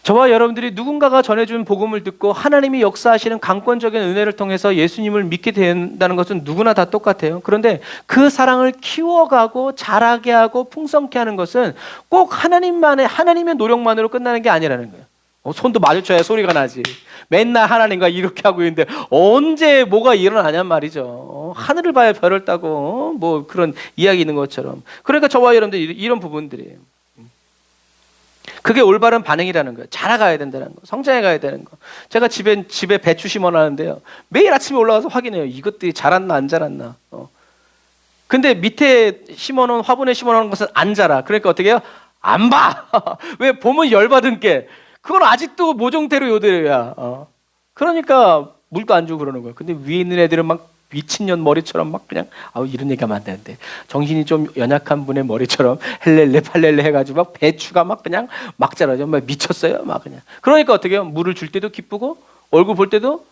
저와 여러분들이 누군가가 전해준 복음을 듣고 하나님이 역사하시는 강권적인 은혜를 통해서 예수님을 믿게 된다는 것은 누구나 다 똑같아요. 그런데 그 사랑을 키워가고 자라게 하고 풍성케 하는 것은 꼭 하나님의 노력만으로 끝나는 게 아니라는 거예요. 손도 마주쳐야 소리가 나지. 맨날 하나님과 이렇게 하고 있는데 언제 뭐가 일어나냔 말이죠. 하늘을 봐야 별을 따고 뭐 그런 이야기 있는 것처럼. 그러니까 저와 여러분들 이런 부분들이에요. 그게 올바른 반응이라는 거예요. 자라가야 된다는 거, 성장해 가야 되는 거. 제가 집에 배추 심어놨는데요. 매일 아침에 올라가서 확인해요. 이것들이 자랐나 안 자랐나. 근데 밑에 심어놓은 화분에 심어놓은 것은 안 자라. 그러니까 어떻게 해요? 안 봐. 왜? 보면 열받은 게 그건 아직도 모종대로 요대로야. 그러니까 물도 안 주고 그러는 거예요. 근데 위에 있는 애들은 막 미친년 머리처럼 막 그냥 이런 얘기하면 안 되는데 정신이 좀 연약한 분의 머리처럼 헬렐레 팔렐레 해가지고 막 배추가 막 그냥 막 자라죠. 막 미쳤어요. 막 그냥. 그러니까 어떻게 해요? 물을 줄 때도 기쁘고 얼굴 볼 때도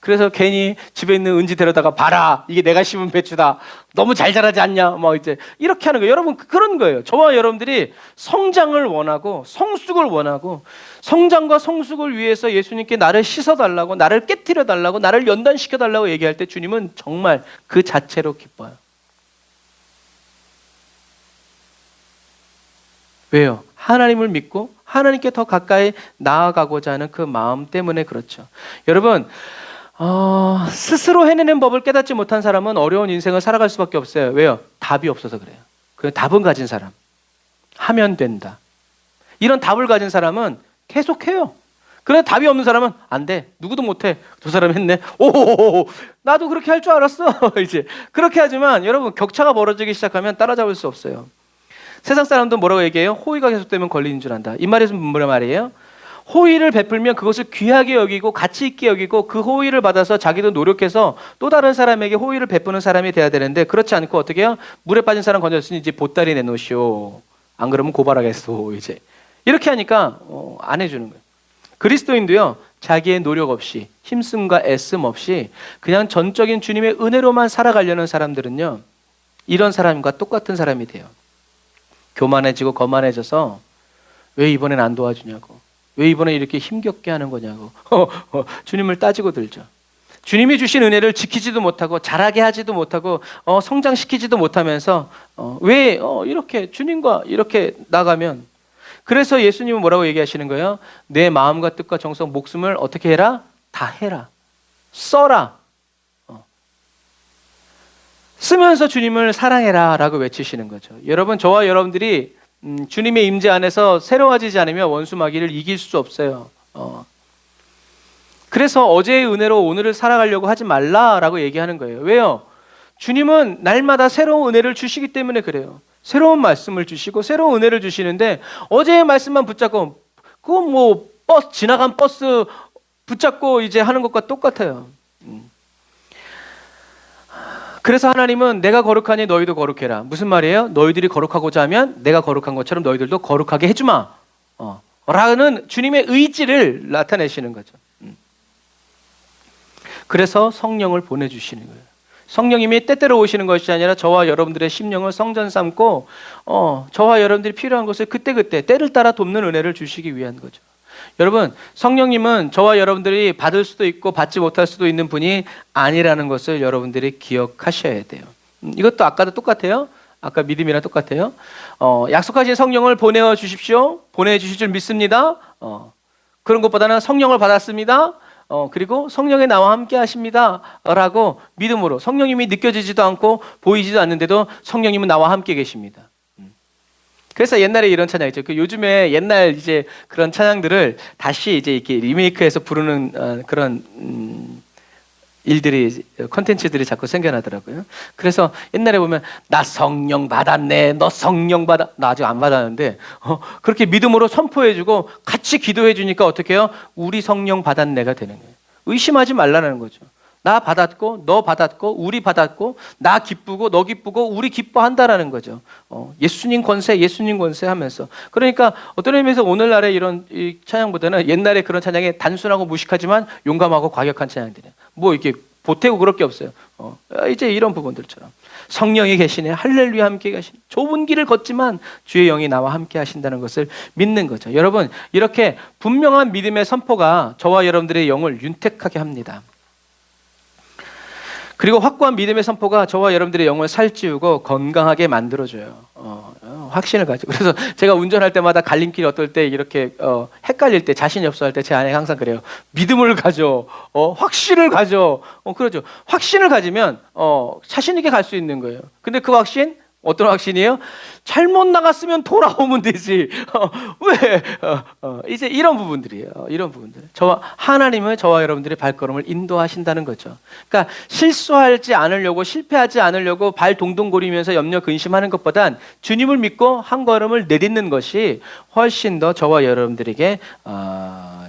그래서 괜히 집에 있는 은지 데려다가 봐라. 이게 내가 심은 배추다. 너무 잘 자라지 않냐? 막 이제 이렇게 하는 거예요. 여러분 그런 거예요. 저와 여러분들이 성장을 원하고 성숙을 원하고 성장과 성숙을 위해서 예수님께 나를 씻어달라고 나를 깨트려달라고 나를 연단시켜달라고 얘기할 때 주님은 정말 그 자체로 기뻐요. 왜요? 하나님을 믿고 하나님께 더 가까이 나아가고자 하는 그 마음 때문에 그렇죠. 여러분 스스로 해내는 법을 깨닫지 못한 사람은 어려운 인생을 살아갈 수밖에 없어요. 왜요? 답이 없어서 그래요. 그 답은 가진 사람, 하면 된다. 이런 답을 가진 사람은 계속해요. 그런데 답이 없는 사람은 안 돼. 누구도 못해. 저 사람 했네. 오, 나도 그렇게 할 줄 알았어. 이제 그렇게 하지만 여러분 격차가 벌어지기 시작하면 따라잡을 수 없어요. 세상 사람도 뭐라고 얘기해요? 호의가 계속되면 걸리는 줄 안다. 이 말이 뭐란 말이에요? 호의를 베풀면 그것을 귀하게 여기고 가치 있게 여기고 그 호의를 받아서 자기도 노력해서 또 다른 사람에게 호의를 베푸는 사람이 돼야 되는데 그렇지 않고 어떻게 해요? 물에 빠진 사람 건졌으니 이제 보따리 내놓으시오. 안 그러면 고발하겠소. 이제 이렇게 하니까 안 해주는 거예요. 그리스도인도요. 자기의 노력 없이 힘씀과 애씀 없이 그냥 전적인 주님의 은혜로만 살아가려는 사람들은요. 이런 사람과 똑같은 사람이 돼요. 교만해지고 거만해져서 왜 이번엔 안 도와주냐고. 왜 이번에 이렇게 힘겹게 하는 거냐고 주님을 따지고 들죠. 주님이 주신 은혜를 지키지도 못하고 자라게 하지도 못하고 성장시키지도 못하면서 왜 이렇게 주님과 이렇게 나가면 그래서 예수님은 뭐라고 얘기하시는 거예요? 내 마음과 뜻과 정성 목숨을 어떻게 해라? 다 해라. 써라. 쓰면서 주님을 사랑해라 라고 외치시는 거죠. 여러분 저와 여러분들이 주님의 임재 안에서 새로워지지 않으면 원수 마귀를 이길 수 없어요. 그래서 어제의 은혜로 오늘을 살아가려고 하지 말라라고 얘기하는 거예요. 왜요? 주님은 날마다 새로운 은혜를 주시기 때문에 그래요. 새로운 말씀을 주시고 새로운 은혜를 주시는데 어제의 말씀만 붙잡고 그건 뭐 지나간 버스 붙잡고 이제 하는 것과 똑같아요. 그래서 하나님은 내가 거룩하니 너희도 거룩해라. 무슨 말이에요? 너희들이 거룩하고자 하면 내가 거룩한 것처럼 너희들도 거룩하게 해주마. 라는 주님의 의지를 나타내시는 거죠. 그래서 성령을 보내주시는 거예요. 성령님이 때때로 오시는 것이 아니라 저와 여러분들의 심령을 성전 삼고 저와 여러분들이 필요한 것을 그때그때 때를 따라 돕는 은혜를 주시기 위한 거죠. 여러분 성령님은 저와 여러분들이 받을 수도 있고 받지 못할 수도 있는 분이 아니라는 것을 여러분들이 기억하셔야 돼요. 이것도 아까도 똑같아요. 아까 믿음이랑 똑같아요. 약속하신 성령을 보내어 주십시오. 보내주실 줄 믿습니다. 그런 것보다는 성령을 받았습니다. 그리고 성령이 나와 함께 하십니다 라고 믿음으로 성령님이 느껴지지도 않고 보이지도 않는데도 성령님은 나와 함께 계십니다. 그래서 옛날에 이런 찬양 있죠. 요즘에 옛날 이제 그런 찬양들을 다시 이제 이렇게 리메이크해서 부르는 그런 일들이 콘텐츠들이 자꾸 생겨나더라고요. 그래서 옛날에 보면 나 성령 받았네, 너 성령 받아, 나 아직 안 받았는데 그렇게 믿음으로 선포해주고 같이 기도해주니까 어떻게 해요? 우리 성령 받았네가 되는 거예요. 의심하지 말라는 거죠. 나 받았고 너 받았고 우리 받았고 나 기쁘고 너 기쁘고 우리 기뻐한다라는 거죠. 예수님 권세 하면서 그러니까 어떤 의미에서 오늘날의 이런 이 찬양보다는 옛날에 그런 찬양이 단순하고 무식하지만 용감하고 과격한 찬양들이에요. 뭐 이렇게 보태고 그럴 게 없어요. 이제 이런 부분들처럼 성령이 계시네, 할렐루야 함께 계시네. 좁은 길을 걷지만 주의 영이 나와 함께 하신다는 것을 믿는 거죠. 여러분 이렇게 분명한 믿음의 선포가 저와 여러분들의 영을 윤택하게 합니다. 그리고 확고한 믿음의 선포가 저와 여러분들의 영을 살찌우고 건강하게 만들어줘요. 확신을 가지고. 그래서 제가 운전할 때마다 갈림길이 어떨 때 이렇게 헷갈릴 때 자신이 없어 할 때 제 아내가 항상 그래요. 믿음을 가져. 확신을 가져. 그러죠. 확신을 가지면 자신 있게 갈 수 있는 거예요. 근데 그 확신 어떤 확신이에요? 잘못 나갔으면 돌아오면 되지. 왜? 이제 이런 부분들이에요. 이런 부분들. 하나님은 저와 여러분들의 발걸음을 인도하신다는 거죠. 그러니까 실수하지 않으려고, 실패하지 않으려고 발 동동거리면서 염려 근심하는 것보단 주님을 믿고 한 걸음을 내딛는 것이 훨씬 더 저와 여러분들에게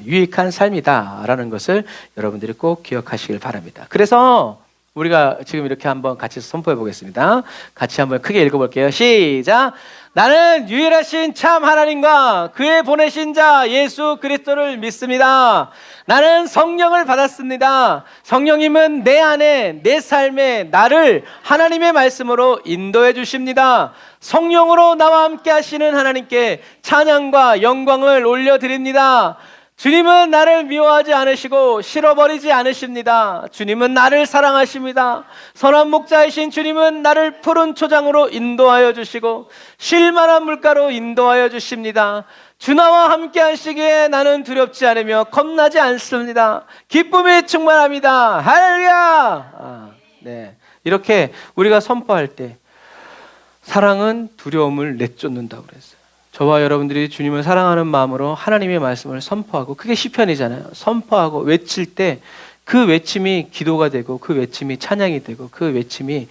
유익한 삶이다라는 것을 여러분들이 꼭 기억하시길 바랍니다. 그래서 우리가 지금 이렇게 한번 같이 선포해 보겠습니다. 같이 한번 크게 읽어볼게요. 시작! 나는 유일하신 참 하나님과 그의 보내신 자 예수 그리스도를 믿습니다. 나는 성령을 받았습니다. 성령님은 내 안에, 내 삶에 나를 하나님의 말씀으로 인도해 주십니다. 성령으로 나와 함께 하시는 하나님께 찬양과 영광을 올려드립니다. 주님은 나를 미워하지 않으시고 싫어버리지 않으십니다. 주님은 나를 사랑하십니다. 선한 목자이신 주님은 나를 푸른 초장으로 인도하여 주시고 쉴만한 물가로 인도하여 주십니다. 주 나와 함께 하시기에 나는 두렵지 않으며 겁나지 않습니다. 기쁨이 충만합니다. 할렐루야! 네, 이렇게 우리가 선포할 때 사랑은 두려움을 내쫓는다고 그랬어요. 저와 여러분들이 주님을 사랑하는 마음으로 하나님의 말씀을 선포하고, 그게 시편이잖아요. 선포하고 외칠 때 그 외침이 기도가 되고 그 외침이 찬양이 되고 그 외침이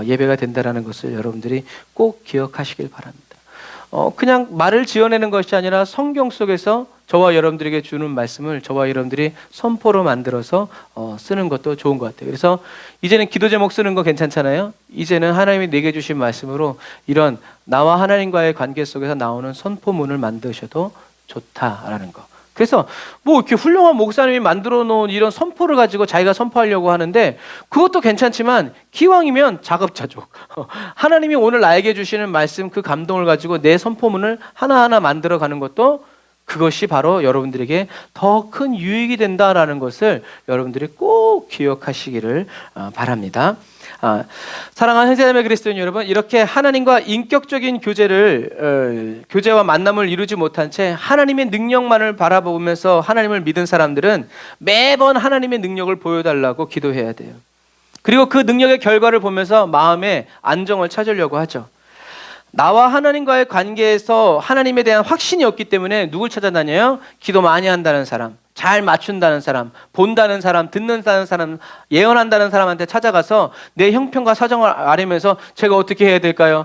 예배가 된다는 것을 여러분들이 꼭 기억하시길 바랍니다. 그냥 말을 지어내는 것이 아니라 성경 속에서 저와 여러분들에게 주는 말씀을 저와 여러분들이 선포로 만들어서 쓰는 것도 좋은 것 같아요. 그래서 이제는 기도 제목 쓰는 거 괜찮잖아요. 이제는 하나님이 내게 주신 말씀으로 이런 나와 하나님과의 관계 속에서 나오는 선포문을 만드셔도 좋다라는 거. 그래서 뭐 이렇게 훌륭한 목사님이 만들어 놓은 이런 선포를 가지고 자기가 선포하려고 하는데 그것도 괜찮지만 기왕이면 자급자족. 하나님이 오늘 나에게 주시는 말씀, 그 감동을 가지고 내 선포문을 하나하나 만들어 가는 것도, 그것이 바로 여러분들에게 더 큰 유익이 된다라는 것을 여러분들이 꼭 기억하시기를 바랍니다. 사랑하는 형제자매 그리스도인 여러분, 이렇게 하나님과 인격적인 교제와 만남을 이루지 못한 채 하나님의 능력만을 바라보면서 하나님을 믿은 사람들은 매번 하나님의 능력을 보여달라고 기도해야 돼요. 그리고 그 능력의 결과를 보면서 마음의 안정을 찾으려고 하죠. 나와 하나님과의 관계에서 하나님에 대한 확신이 없기 때문에 누굴 찾아다녀요? 기도 많이 한다는 사람, 잘 맞춘다는 사람, 본다는 사람, 듣는다는 사람, 예언한다는 사람한테 찾아가서 내 형편과 사정을 아뢰면서 제가 어떻게 해야 될까요?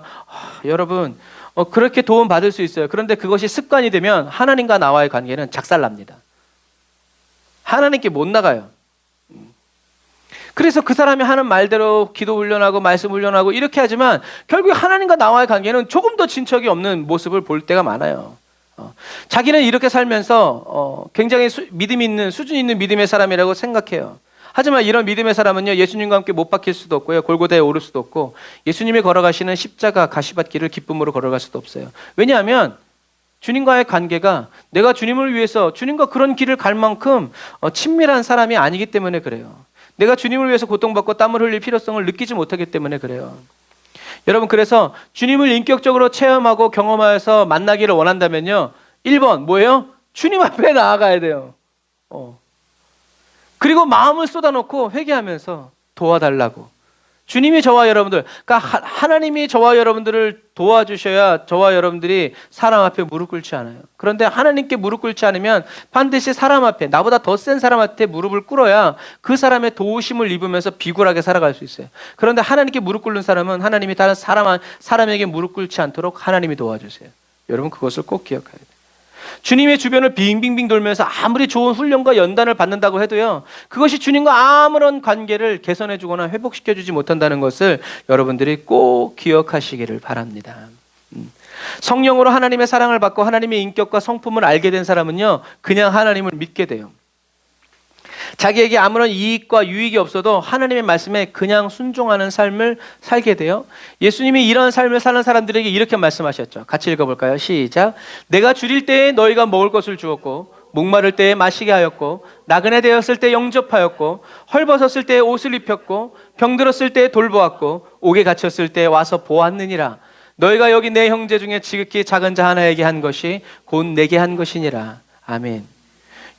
여러분, 그렇게 도움 받을 수 있어요. 그런데 그것이 습관이 되면 하나님과 나와의 관계는 작살납니다. 하나님께 못 나가요. 그래서 그 사람이 하는 말대로 기도 훈련하고 말씀 훈련하고 이렇게 하지만 결국 하나님과 나와의 관계는 조금 더 진척이 없는 모습을 볼 때가 많아요. 자기는 이렇게 살면서 굉장히 믿음 있는, 수준 있는 믿음의 사람이라고 생각해요. 하지만 이런 믿음의 사람은요, 예수님과 함께 못 박힐 수도 없고요, 골고다에 오를 수도 없고, 예수님이 걸어가시는 십자가 가시밭길을 기쁨으로 걸어갈 수도 없어요. 왜냐하면 주님과의 관계가 내가 주님을 위해서 주님과 그런 길을 갈 만큼 친밀한 사람이 아니기 때문에 그래요. 내가 주님을 위해서 고통받고 땀을 흘릴 필요성을 느끼지 못하기 때문에 그래요. 여러분, 그래서 주님을 인격적으로 체험하고 경험해서 만나기를 원한다면요, 1번 뭐예요? 주님 앞에 나아가야 돼요. 그리고 마음을 쏟아놓고 회개하면서 도와달라고. 주님이 저와 여러분들, 그러니까 하나님이 저와 여러분들을 도와주셔야 저와 여러분들이 사람 앞에 무릎 꿇지 않아요. 그런데 하나님께 무릎 꿇지 않으면 반드시 사람 앞에, 나보다 더 센 사람한테 무릎을 꿇어야 그 사람의 도우심을 입으면서 비굴하게 살아갈 수 있어요. 그런데 하나님께 무릎 꿇는 사람은 하나님이 다른 사람에게 무릎 꿇지 않도록 하나님이 도와주세요. 여러분, 그것을 꼭 기억해야 돼요. 주님의 주변을 빙빙빙 돌면서 아무리 좋은 훈련과 연단을 받는다고 해도요, 그것이 주님과 아무런 관계를 개선해 주거나 회복시켜 주지 못한다는 것을 여러분들이 꼭 기억하시기를 바랍니다. 성령으로 하나님의 사랑을 받고 하나님의 인격과 성품을 알게 된 사람은요, 그냥 하나님을 믿게 돼요. 자기에게 아무런 이익과 유익이 없어도 하나님의 말씀에 그냥 순종하는 삶을 살게 돼요. 예수님이 이런 삶을 사는 사람들에게 이렇게 말씀하셨죠. 같이 읽어볼까요? 시작. 내가 줄일 때에 너희가 먹을 것을 주었고, 목마를 때에 마시게 하였고, 나그네 되었을 때 영접하였고, 헐벗었을 때에 옷을 입혔고, 병들었을 때에 돌보았고, 옥에 갇혔을 때에 와서 보았느니라. 너희가 여기 내 형제 중에 지극히 작은 자 하나에게 한 것이 곧 내게 한 것이니라. 아멘.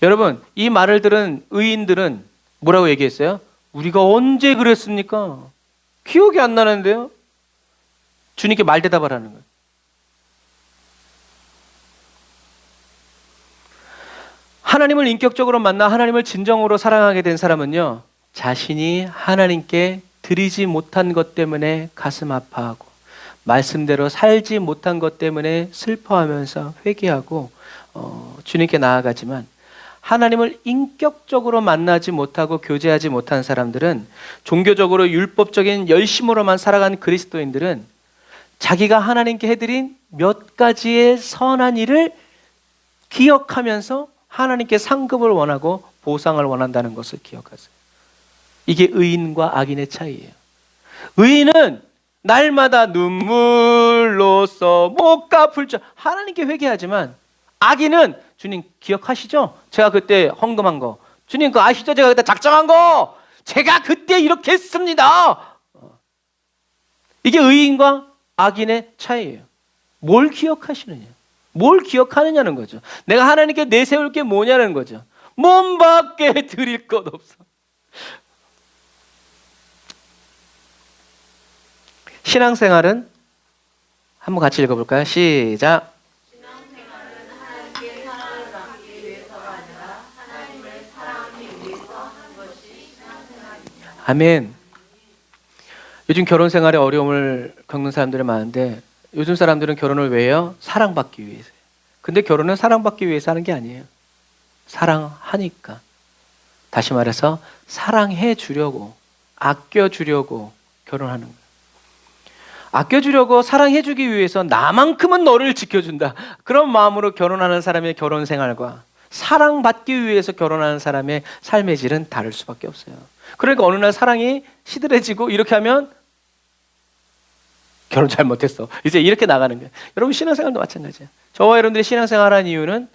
여러분, 이 말을 들은 의인들은 뭐라고 얘기했어요? 우리가 언제 그랬습니까? 기억이 안 나는데요? 주님께 말대답을 하는 거예요. 하나님을 인격적으로 만나 하나님을 진정으로 사랑하게 된 사람은요, 자신이 하나님께 드리지 못한 것 때문에 가슴 아파하고 말씀대로 살지 못한 것 때문에 슬퍼하면서 회개하고 주님께 나아가지만, 하나님을 인격적으로 만나지 못하고 교제하지 못한 사람들은, 종교적으로 율법적인 열심으로만 살아간 그리스도인들은 자기가 하나님께 해드린 몇 가지의 선한 일을 기억하면서 하나님께 상급을 원하고 보상을 원한다는 것을 기억하세요. 이게 의인과 악인의 차이예요. 의인은 날마다 눈물로써 못 갚을 줄 하나님께 회개하지만, 악인은 주님 기억하시죠? 제가 그때 헌금한 거, 주님 그거 아시죠? 제가 그때 작정한 거, 제가 그때 이렇게 했습니다. 이게 의인과 악인의 차이예요. 뭘 기억하시느냐, 뭘 기억하느냐는 거죠. 내가 하나님께 내세울 게 뭐냐는 거죠. 몸밖에 드릴 것 없어. 신앙생활은 한번 같이 읽어볼까요? 시작. 신앙생활은 하나님께 사랑을 받기 위해서가 아니라 하나님을 사랑하기 위해서 하는 것이 신앙생활입니다. 아멘. 요즘 결혼 생활에 어려움을 겪는 사람들이 많은데, 요즘 사람들은 결혼을 왜 해요? 사랑받기 위해서요. 근데 결혼은 사랑받기 위해서 하는 게 아니에요. 사랑하니까. 다시 말해서 사랑해 주려고, 아껴 주려고 결혼하는 거예요. 아껴주려고, 사랑해주기 위해서 나만큼은 너를 지켜준다, 그런 마음으로 결혼하는 사람의 결혼 생활과 사랑받기 위해서 결혼하는 사람의 삶의 질은 다를 수밖에 없어요. 그러니까 어느 날 사랑이 시들해지고 이렇게 하면 결혼 잘못했어, 이제 이렇게 나가는 거예요. 여러분 신앙생활도 마찬가지예요. 저와 여러분들이 신앙생활하는 이유는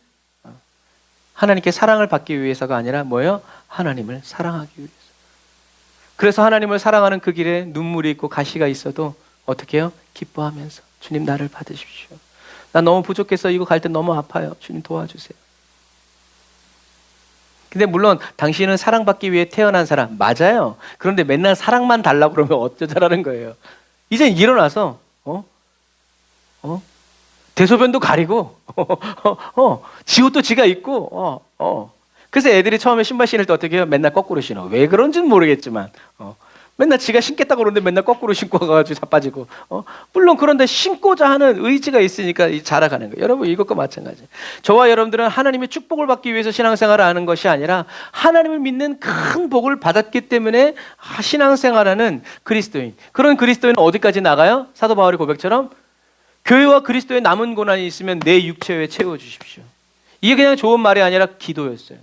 하나님께 사랑을 받기 위해서가 아니라 뭐예요? 하나님을 사랑하기 위해서. 그래서 하나님을 사랑하는 그 길에 눈물이 있고 가시가 있어도 어떻게 해요? 기뻐하면서 주님 나를 받으십시오. 나 너무 부족해서 이거 갈 때 너무 아파요. 주님 도와주세요. 근데 물론 당신은 사랑받기 위해 태어난 사람 맞아요. 그런데 맨날 사랑만 달라고 그러면 어쩌자라는 거예요. 이제 일어나서 대소변도 가리고 지옷도 지가 입고 그래서 애들이 처음에 신발 신을 때 어떻게 해요? 맨날 거꾸로 신어. 왜 그런지는 모르겠지만 맨날 지가 신겠다고 그러는데 맨날 거꾸로 신고 가가지고 자빠지고 물론 그런데 신고자 하는 의지가 있으니까 자라가는 거예요. 여러분 이것과 마찬가지예요. 저와 여러분들은 하나님의 축복을 받기 위해서 신앙생활을 하는 것이 아니라 하나님을 믿는 큰 복을 받았기 때문에 신앙생활하는 그리스도인. 그런 그리스도인은 어디까지 나가요? 사도 바울의 고백처럼 교회와 그리스도의 남은 고난이 있으면 내 육체에 채워주십시오. 이게 그냥 좋은 말이 아니라 기도였어요.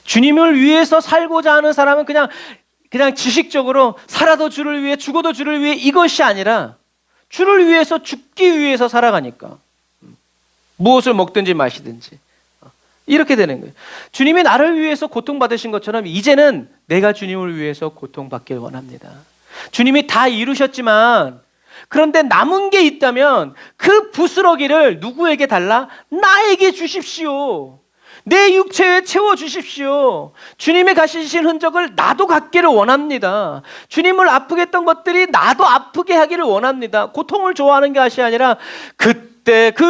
주님을 위해서 살고자 하는 사람은 그냥 지식적으로 살아도 주를 위해 죽어도 주를 위해 이것이 아니라 주를 위해서 죽기 위해서 살아가니까 무엇을 먹든지 마시든지 이렇게 되는 거예요. 주님이 나를 위해서 고통받으신 것처럼 이제는 내가 주님을 위해서 고통받길 원합니다. 주님이 다 이루셨지만 그런데 남은 게 있다면 그 부스러기를 누구에게 달라? 나에게 주십시오. 내 육체에 채워주십시오. 주님의 가시신 흔적을 나도 갖기를 원합니다. 주님을 아프게 했던 것들이 나도 아프게 하기를 원합니다. 고통을 좋아하는 것이 아니라 그때 그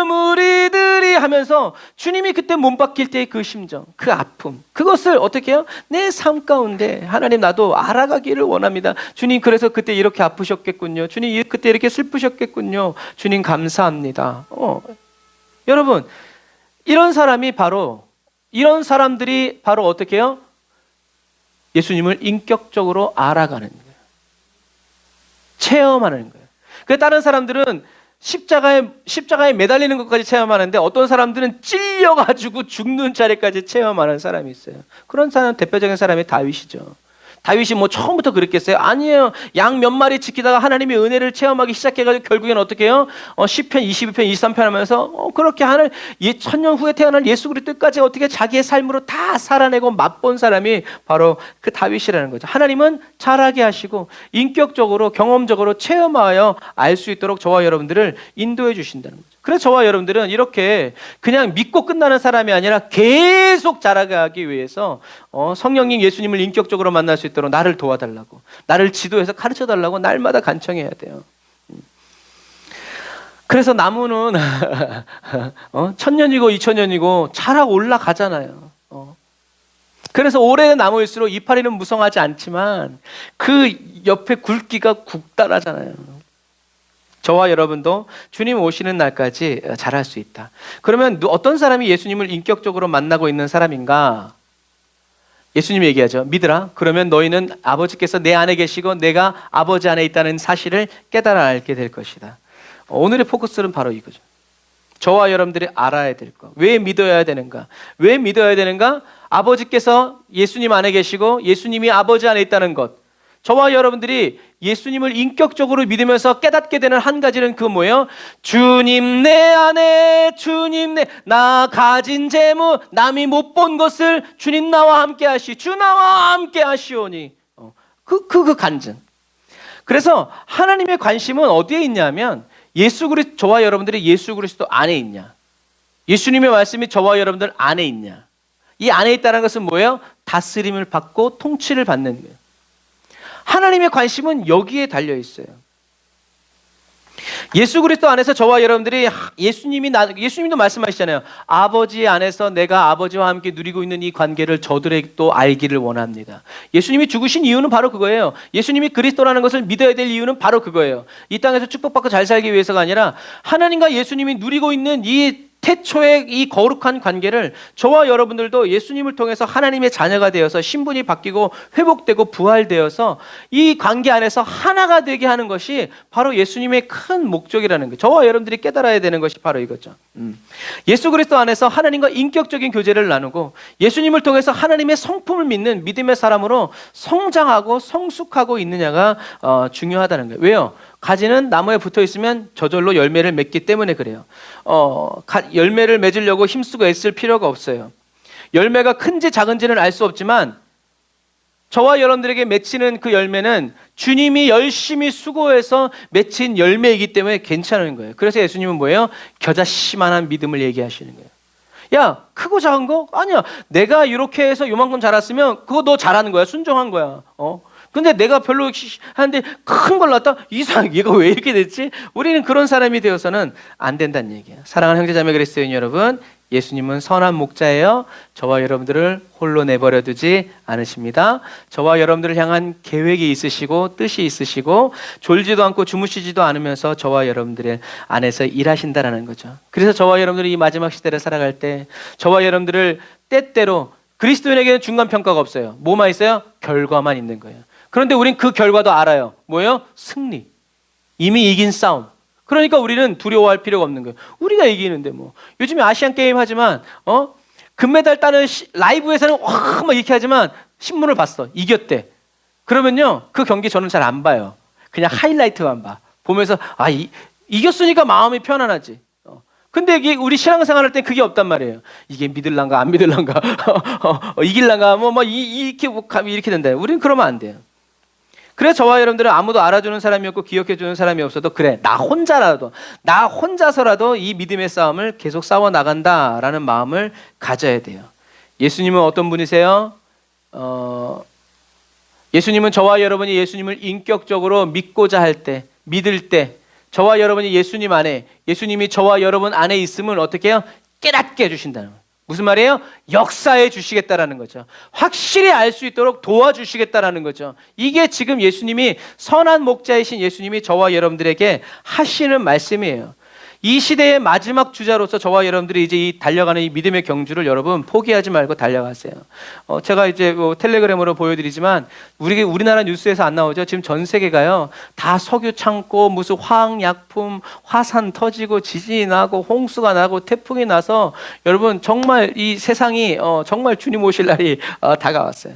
무리들이 하면서 주님이 그때 몸 박힐 때의 그 심정, 그 아픔, 그것을 어떻게 해요? 내 삶 가운데 하나님 나도 알아가기를 원합니다. 주님 그래서 그때 이렇게 아프셨겠군요. 주님 그때 이렇게 슬프셨겠군요. 주님 감사합니다. 여러분 이런 사람들이 바로 어떻게 해요? 예수님을 인격적으로 알아가는 거예요. 체험하는 거예요. 그 다른 사람들은 십자가에 매달리는 것까지 체험하는데 어떤 사람들은 찔려가지고 죽는 자리까지 체험하는 사람이 있어요. 그런 사람 대표적인 사람이 다윗이죠. 다윗이 뭐 처음부터 그랬겠어요? 아니에요. 양 몇 마리 지키다가 하나님의 은혜를 체험하기 시작해가지고 결국엔 어떻게 해요? 시편 22편 23편 하면서 그렇게 천년 후에 태어난 예수 그리스도까지 어떻게 자기의 삶으로 다 살아내고 맛본 사람이 바로 그 다윗이라는 거죠. 하나님은 잘하게 하시고 인격적으로 경험적으로 체험하여 알 수 있도록 저와 여러분들을 인도해 주신다는 거죠. 그래서 저와 여러분들은 이렇게 그냥 믿고 끝나는 사람이 아니라 계속 자라가기 위해서 성령님 예수님을 인격적으로 만날 수 있도록 나를 도와달라고, 나를 지도해서 가르쳐달라고 날마다 간청해야 돼요. 그래서 나무는 1000년이고 2000년이고 자라고 올라가잖아요. 그래서 오래된 나무일수록 이파리는 무성하지 않지만 그 옆에 굵기가 굵다라잖아요. 저와 여러분도 주님 오시는 날까지 자랄 수 있다. 그러면 어떤 사람이 예수님을 인격적으로 만나고 있는 사람인가? 예수님이 얘기하죠. 믿으라. 그러면 너희는 아버지께서 내 안에 계시고 내가 아버지 안에 있다는 사실을 깨달아 알게 될 것이다. 오늘의 포커스는 바로 이거죠. 저와 여러분들이 알아야 될 것. 왜 믿어야 되는가? 왜 믿어야 되는가? 아버지께서 예수님 안에 계시고 예수님이 아버지 안에 있다는 것. 저와 여러분들이 예수님을 인격적으로 믿으면서 깨닫게 되는 한 가지는 그 뭐예요? 주님 내 안에, 주님 나 가진 재무, 남이 못 본 것을 주님 나와 함께 주 나와 함께 하시오니. 그 간증. 그래서 하나님의 관심은 어디에 있냐면 저와 여러분들이 예수 그리스도 안에 있냐? 예수님의 말씀이 저와 여러분들 안에 있냐? 이 안에 있다는 것은 뭐예요? 다스림을 받고 통치를 받는 거예요. 하나님의 관심은 여기에 달려 있어요. 예수 그리스도 안에서 저와 여러분들이 예수님도 말씀하시잖아요. 아버지 안에서 내가 아버지와 함께 누리고 있는 이 관계를 저들에게도 알기를 원합니다. 예수님이 죽으신 이유는 바로 그거예요. 예수님이 그리스도라는 것을 믿어야 될 이유는 바로 그거예요. 이 땅에서 축복받고 잘 살기 위해서가 아니라 하나님과 예수님이 누리고 있는 이 태초의 이 거룩한 관계를 저와 여러분들도 예수님을 통해서 하나님의 자녀가 되어서 신분이 바뀌고 회복되고 부활되어서 이 관계 안에서 하나가 되게 하는 것이 바로 예수님의 큰 목적이라는 거예요. 저와 여러분들이 깨달아야 되는 것이 바로 이거죠. 예수 그리스도 안에서 하나님과 인격적인 교제를 나누고 예수님을 통해서 하나님의 성품을 믿는 믿음의 사람으로 성장하고 성숙하고 있느냐가 중요하다는 거예요. 왜요? 가지는 나무에 붙어 있으면 저절로 열매를 맺기 때문에 그래요. 열매를 맺으려고 힘쓰고 애쓸 필요가 없어요. 열매가 큰지 작은지는 알 수 없지만 저와 여러분들에게 맺히는 그 열매는 주님이 열심히 수고해서 맺힌 열매이기 때문에 괜찮은 거예요. 그래서 예수님은 뭐예요? 겨자씨만한 믿음을 얘기하시는 거예요. 야, 크고 작은 거? 아니야. 내가 이렇게 해서 요만큼 자랐으면 그거 너 잘하는 거야. 순종한 거야. 근데 내가 별로 하는데 큰 걸 낳았다? 이상하게 얘가 왜 이렇게 됐지? 우리는 그런 사람이 되어서는 안 된다는 얘기예요. 사랑하는 형제자매 그리스도인 여러분, 예수님은 선한 목자예요. 저와 여러분들을 홀로 내버려 두지 않으십니다. 저와 여러분들을 향한 계획이 있으시고 뜻이 있으시고 졸지도 않고 주무시지도 않으면서 저와 여러분들의 안에서 일하신다라는 거죠. 그래서 저와 여러분들이 이 마지막 시대를 살아갈 때 저와 여러분들을 때때로 그리스도인에게는 중간평가가 없어요. 뭐만 있어요? 결과만 있는 거예요. 그런데 우린 그 결과도 알아요. 뭐예요? 승리. 이미 이긴 싸움. 그러니까 우리는 두려워할 필요가 없는 거예요. 우리가 이기는데 뭐. 요즘에 아시안 게임 하지만 금메달 따는 라이브에서는 와 막 이렇게 하지만 신문을 봤어. 이겼대. 그러면요. 그 경기 저는 잘 안 봐요. 그냥 하이라이트만 봐. 보면서 이겼으니까 마음이 편안하지. 근데 이게 우리 신앙생활 할 때 그게 없단 말이에요. 이게 믿을란가 안 믿을란가 이길란가 이렇게 된다. 우리는 그러면 안 돼요. 그래서 저와 여러분들은 아무도 알아주는 사람이 없고 기억해주는 사람이 없어도 그래 나 혼자서라도 이 믿음의 싸움을 계속 싸워 나간다라는 마음을 가져야 돼요. 예수님은 어떤 분이세요? 예수님은 저와 여러분이 예수님을 인격적으로 믿고자 할 때, 믿을 때 저와 여러분이 예수님 안에, 예수님이 저와 여러분 안에 있음을 어떻게 해요? 깨닫게 해주신다는 거예요. 무슨 말이에요? 역사해 주시겠다라는 거죠. 확실히 알 수 있도록 도와주시겠다라는 거죠. 이게 지금 예수님이 선한 목자이신 예수님이 저와 여러분들에게 하시는 말씀이에요. 이 시대의 마지막 주자로서 저와 여러분들이 이제 이 달려가는 이 믿음의 경주를 여러분 포기하지 말고 달려가세요. 제가 이제 텔레그램으로 보여드리지만 우리나라 뉴스에서 안 나오죠. 지금 전 세계가요 다 석유 창고, 무슨 화학약품, 화산 터지고 지진이 나고 홍수가 나고 태풍이 나서 여러분 정말 이 세상이 정말 주님 오실 날이 다가왔어요.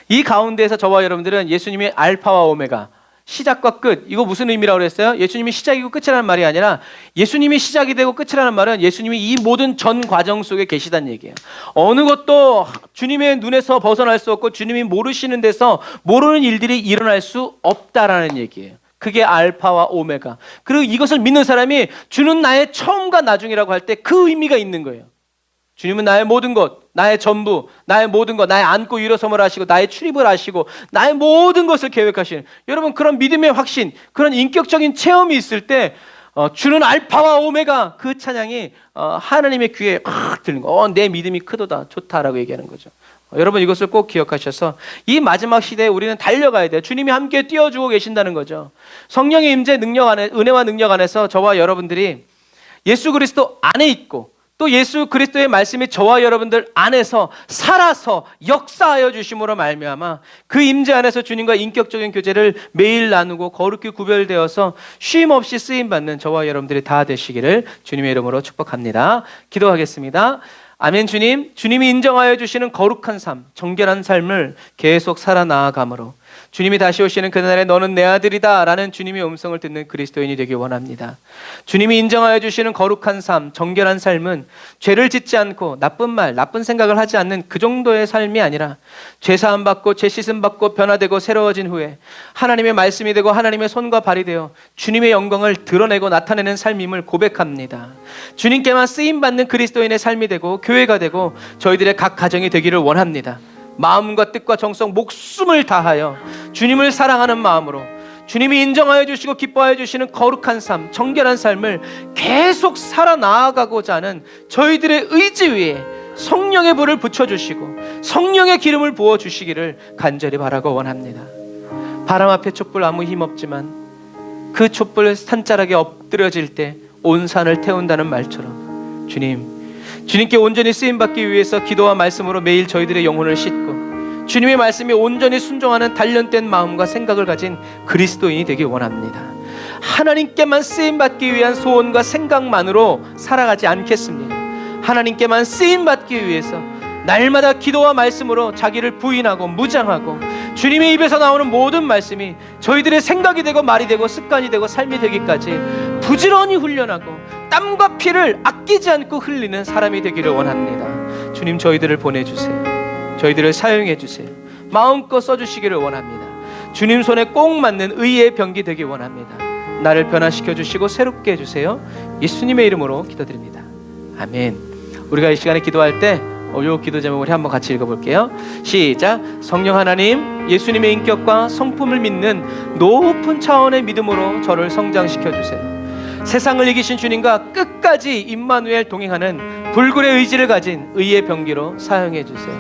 이 가운데에서 저와 여러분들은 예수님의 알파와 오메가, 시작과 끝, 이거 무슨 의미라고 그랬어요? 예수님이 시작이고 끝이라는 말이 아니라 예수님이 시작이 되고 끝이라는 말은 예수님이 이 모든 전 과정 속에 계시다는 얘기예요. 어느 것도 주님의 눈에서 벗어날 수 없고 주님이 모르시는 데서 모르는 일들이 일어날 수 없다라는 얘기예요. 그게 알파와 오메가. 그리고 이것을 믿는 사람이 주는 나의 처음과 나중이라고 할 때 그 의미가 있는 거예요. 주님은 나의 모든 것, 나의 전부, 나의 모든 것, 나의 안고 일어섬을 하시고 나의 출입을 하시고 나의 모든 것을 계획하시는, 여러분 그런 믿음의 확신, 그런 인격적인 체험이 있을 때 주는 알파와 오메가, 그 찬양이 하나님의 귀에 확 들리는 거. 내 믿음이 크도다, 좋다라고 얘기하는 거죠. 여러분 이것을 꼭 기억하셔서 이 마지막 시대에 우리는 달려가야 돼요. 주님이 함께 뛰어주고 계신다는 거죠. 성령의 임재 능력 안에, 은혜와 능력 안에서 저와 여러분들이 예수 그리스도 안에 있고 또 예수 그리스도의 말씀이 저와 여러분들 안에서 살아서 역사하여 주심으로 말미암아 그 임재 안에서 주님과 인격적인 교제를 매일 나누고 거룩히 구별되어서 쉼 없이 쓰임 받는 저와 여러분들이 다 되시기를 주님의 이름으로 축복합니다. 기도하겠습니다. 아멘. 주님, 주님이 인정하여 주시는 거룩한 삶, 정결한 삶을 계속 살아나아감으로 주님이 다시 오시는 그날에 너는 내 아들이다 라는 주님의 음성을 듣는 그리스도인이 되길 원합니다. 주님이 인정하여 주시는 거룩한 삶, 정결한 삶은 죄를 짓지 않고 나쁜 말, 나쁜 생각을 하지 않는 그 정도의 삶이 아니라 죄 사함 받고 죄 씻음 받고 변화되고 새로워진 후에 하나님의 말씀이 되고 하나님의 손과 발이 되어 주님의 영광을 드러내고 나타내는 삶임을 고백합니다. 주님께만 쓰임 받는 그리스도인의 삶이 되고 교회가 되고 저희들의 각 가정이 되기를 원합니다. 마음과 뜻과 정성, 목숨을 다하여 주님을 사랑하는 마음으로 주님이 인정하여 주시고 기뻐하여 주시는 거룩한 삶, 정결한 삶을 계속 살아나아가고자 하는 저희들의 의지 위에 성령의 불을 붙여주시고 성령의 기름을 부어주시기를 간절히 바라고 원합니다. 바람 앞에 촛불 아무 힘 없지만 그 촛불 산자락에 엎드려질 때 온 산을 태운다는 말처럼 주님께 온전히 쓰임받기 위해서 기도와 말씀으로 매일 저희들의 영혼을 씻고 주님의 말씀에 온전히 순종하는 단련된 마음과 생각을 가진 그리스도인이 되길 원합니다. 하나님께만 쓰임받기 위한 소원과 생각만으로 살아가지 않겠습니다. 하나님께만 쓰임받기 위해서 날마다 기도와 말씀으로 자기를 부인하고 무장하고 주님의 입에서 나오는 모든 말씀이 저희들의 생각이 되고 말이 되고 습관이 되고 삶이 되기까지 부지런히 훈련하고 땀과 피를 아끼지 않고 흘리는 사람이 되기를 원합니다. 주님, 저희들을 보내주세요. 저희들을 사용해 주세요. 마음껏 써주시기를 원합니다. 주님 손에 꼭 맞는 의의 병기 되기 원합니다. 나를 변화시켜 주시고 새롭게 해주세요. 예수님의 이름으로 기도드립니다. 아멘. 우리가 이 시간에 기도할 때 이 기도 제목을 한번 같이 읽어볼게요. 시작. 성령 하나님, 예수님의 인격과 성품을 믿는 높은 차원의 믿음으로 저를 성장시켜 주세요. 세상을 이기신 주님과 끝까지 임마누엘 동행하는 불굴의 의지를 가진 의의 병기로 사용해 주세요.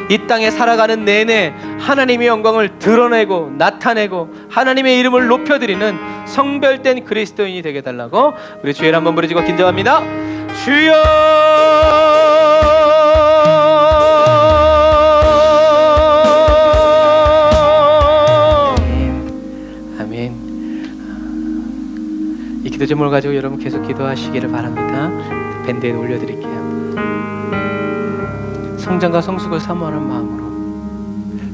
이 땅에 살아가는 내내 하나님의 영광을 드러내고 나타내고 하나님의 이름을 높여드리는 성별된 그리스도인이 되게 달라고 우리 주의를 한번 부르짖고 긴장합니다. 주여! 이 기도 제목을 가지고 여러분 계속 기도하시기를 바랍니다. 밴드에 올려드릴게요. 성장과 성숙을 사모하는 마음으로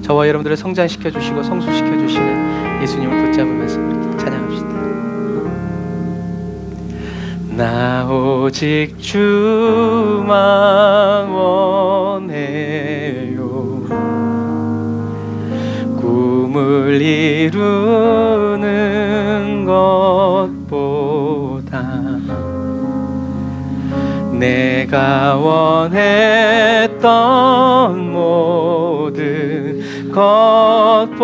저와 여러분들을 성장시켜 주시고 성숙시켜 주시는 예수님을 붙잡으면서 우리 찬양합시다. 나 오직 주만 원해요. 꿈을 이루는 것보다 내가 원했던 모든 것보다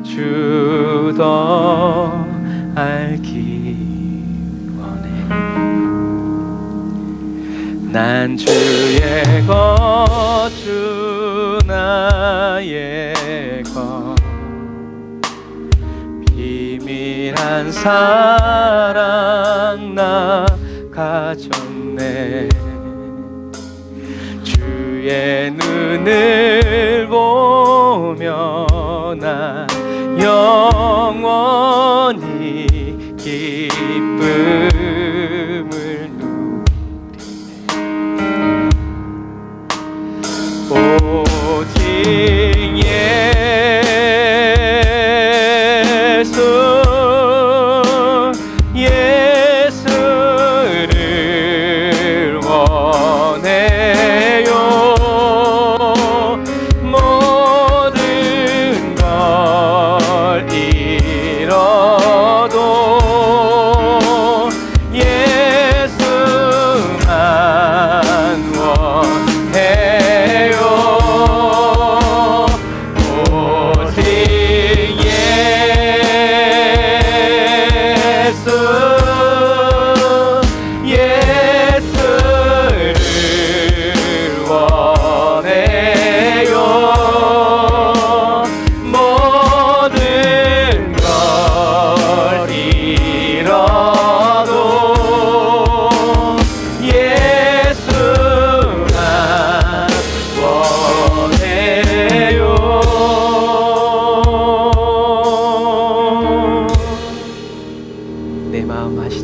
주 더 알기 원해. 난 주의 것, 주 나의 것, 비밀한 사랑 나 가졌네. 주의 눈을 보며 나 영원히 기쁨을 누리네. 오직 예수를 원해요. 모든 걸 잃어도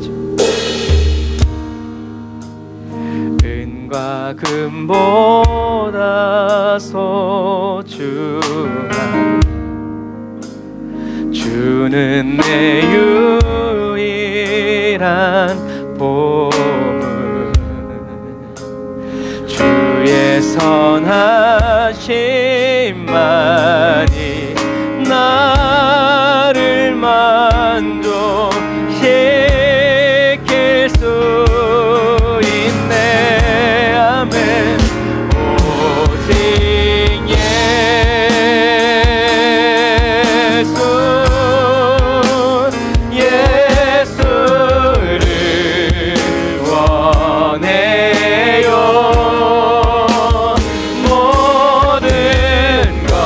기도하시죠. 은과 금보다 소중한 주는 내 유일한 보물, 주의 선하심만이 나를 만족시킬 수 있네. 아멘. 오직 예수를 원해요. 모든 걸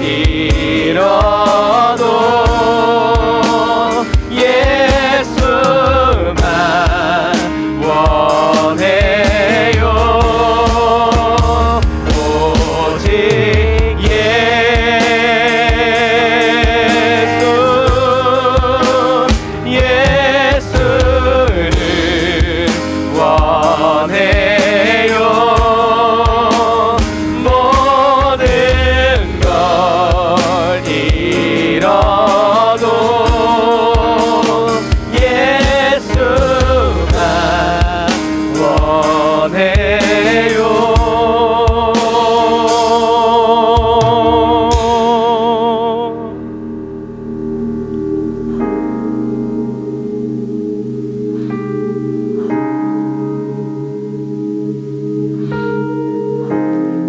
잃어도 예수만 원해요. 오직 예수를 원해요. 모든 걸 잃어도 예수만 원해요.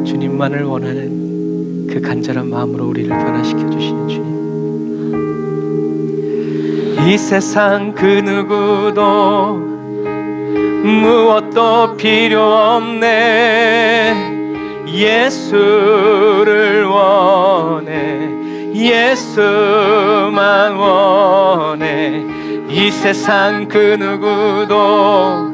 주님만을 원하는 그 간절한 마음으로 우리를 변화시켜 주시는 주님, 이 세상 그 누구도 무엇도 필요 없네. 예수를 원해. 예수만 원해. 이 세상 그 누구도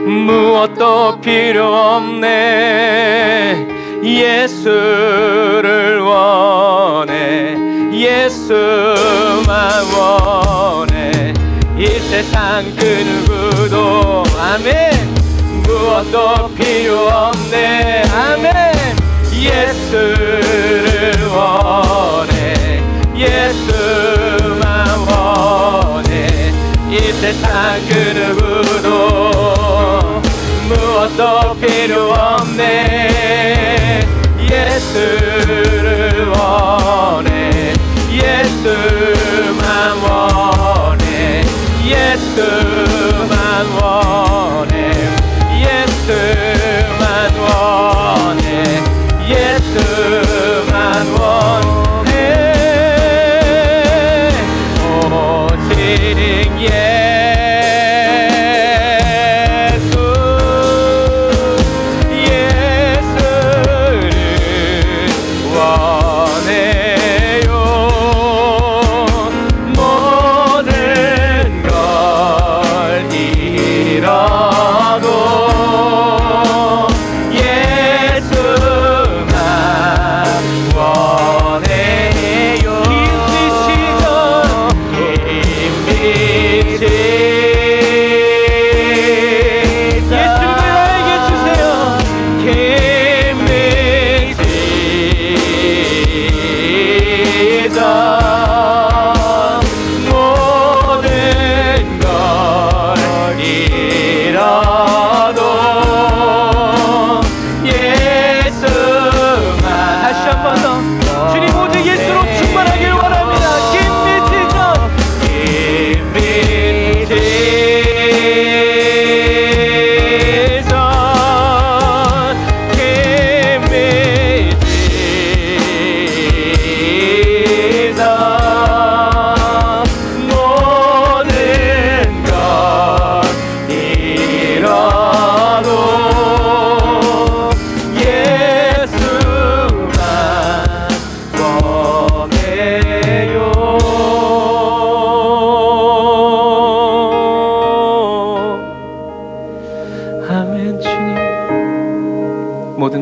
무엇도 필요 없네. 예수를 원해. 예수만 원해. 이 세상 그 누구도 아멘 무엇도 필요 없네. 아멘. 예수를 원해. 예수만 원해. 이 세상 그 누구도 무엇도 필요 없네. 예수를 원해. 예수만 원해. 예수만 원해. 예수만 원해. 예수만 원해.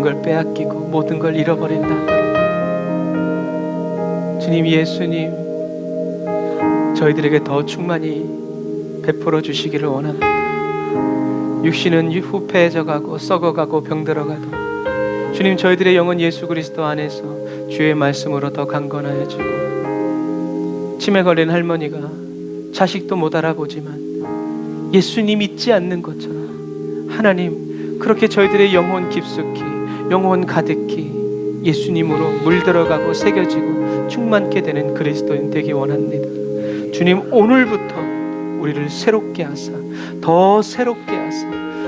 오직 빼앗기고 모든 걸 잃어버린다 하더라도 주님, 예수님, 저희들에게 더 충만히 베풀어 주시기를 원합니다. 육신은 후패해져 가고 썩어가고 병들어가도 주님, 저희들의 영은 예수 그리스도 안에서 주의 말씀으로 더 강건하여지고, 치매 걸린 할머니가 자식도 못 알아보지만 예수님 믿지 않는 것처럼 하나님, 그렇게 저희들의 영혼 깊숙이, 영혼 가득히 예수님으로 물들어가고 새겨지고 충만케 되는 그리스도인 되기 원합니다. 주님, 오늘부터 우리를 새롭게 하사, 더 새롭게 하사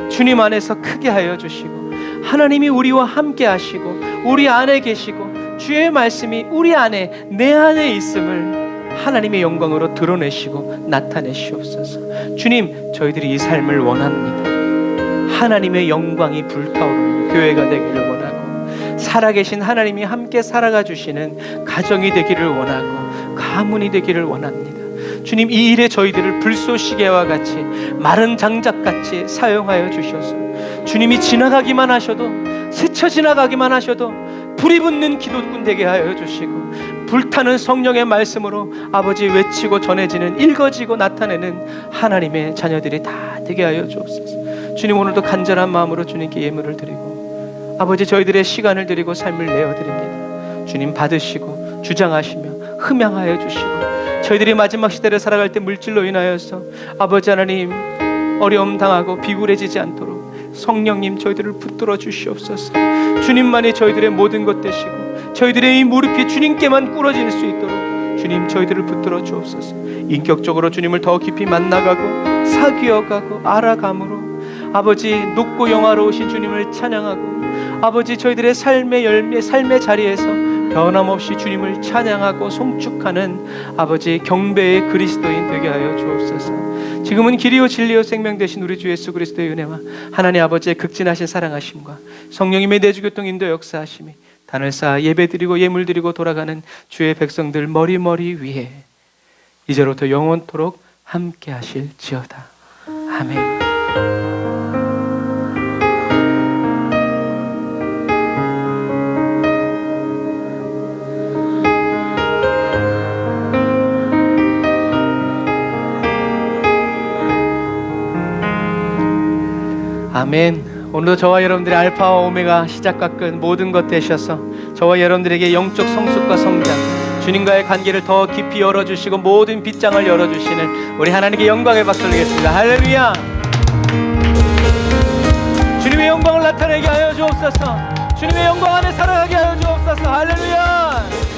주님 안에서 크게 하여 주시고, 하나님이 우리와 함께 하시고 우리 안에 계시고 주의 말씀이 우리 안에, 내 안에 있음을 하나님의 영광으로 드러내시고 나타내시옵소서. 주님, 저희들이 이 삶을 원합니다. 하나님의 영광이 불타오르는 교회가 되기를 원하고, 살아계신 하나님이 함께 살아가 주시는 가정이 되기를 원하고, 가문이 되기를 원합니다. 주님, 이 일에 저희들을 불쏘시개와 같이, 마른 장작같이 사용하여 주셔서 주님이 지나가기만 하셔도, 스쳐 지나가기만 하셔도 불이 붙는 기도꾼 되게 하여 주시고, 불타는 성령의 말씀으로 아버지 외치고 전해지는, 읽어지고 나타내는 하나님의 자녀들이 다 되게 하여 주옵소서. 주님, 오늘도 간절한 마음으로 주님께 예물을 드리고 아버지, 저희들의 시간을 드리고 삶을 내어드립니다. 주님, 받으시고 주장하시며 흠양하여 주시고, 저희들이 마지막 시대를 살아갈 때 물질로 인하여서 아버지 하나님 어려움 당하고 비굴해지지 않도록 성령님 저희들을 붙들어 주시옵소서. 주님만이 저희들의 모든 것 되시고, 저희들의 이 무릎이 주님께만 꿇어질 수 있도록 주님 저희들을 붙들어 주옵소서. 인격적으로 주님을 더 깊이 만나가고 사귀어가고 알아감으로 아버지, 높고 영화로우신 주님을 찬양하고, 아버지, 저희들의 삶의 열매, 삶의 자리에서 변함없이 주님을 찬양하고 송축하는 아버지, 경배의 그리스도인 되게 하여 주옵소서. 지금은 길이요 진리요 생명 되신 우리 주 예수 그리스도의 은혜와 하나님 아버지의 극진하신 사랑하심과 성령님의 내주교통 인도 역사하심이 단을 쌓아 예배드리고 예물드리고 돌아가는 주의 백성들 머리머리 위에 이제로부터 영원토록 함께 하실지어다. 아멘. 아멘. 오늘도 저와 여러분들의 알파와 오메가, 시작과 끝 모든 것 되셔서 저와 여러분들에게 영적 성숙과 성장, 주님과의 관계를 더 깊이 열어주시고 모든 빗장을 열어주시는 우리 하나님께 영광의 박수 드리겠습니다. 할렐루야. 주님의 영광을 나타내게 하여 주옵소서. 주님의 영광 안에 살아가게 하여 주옵소서. 할렐루야.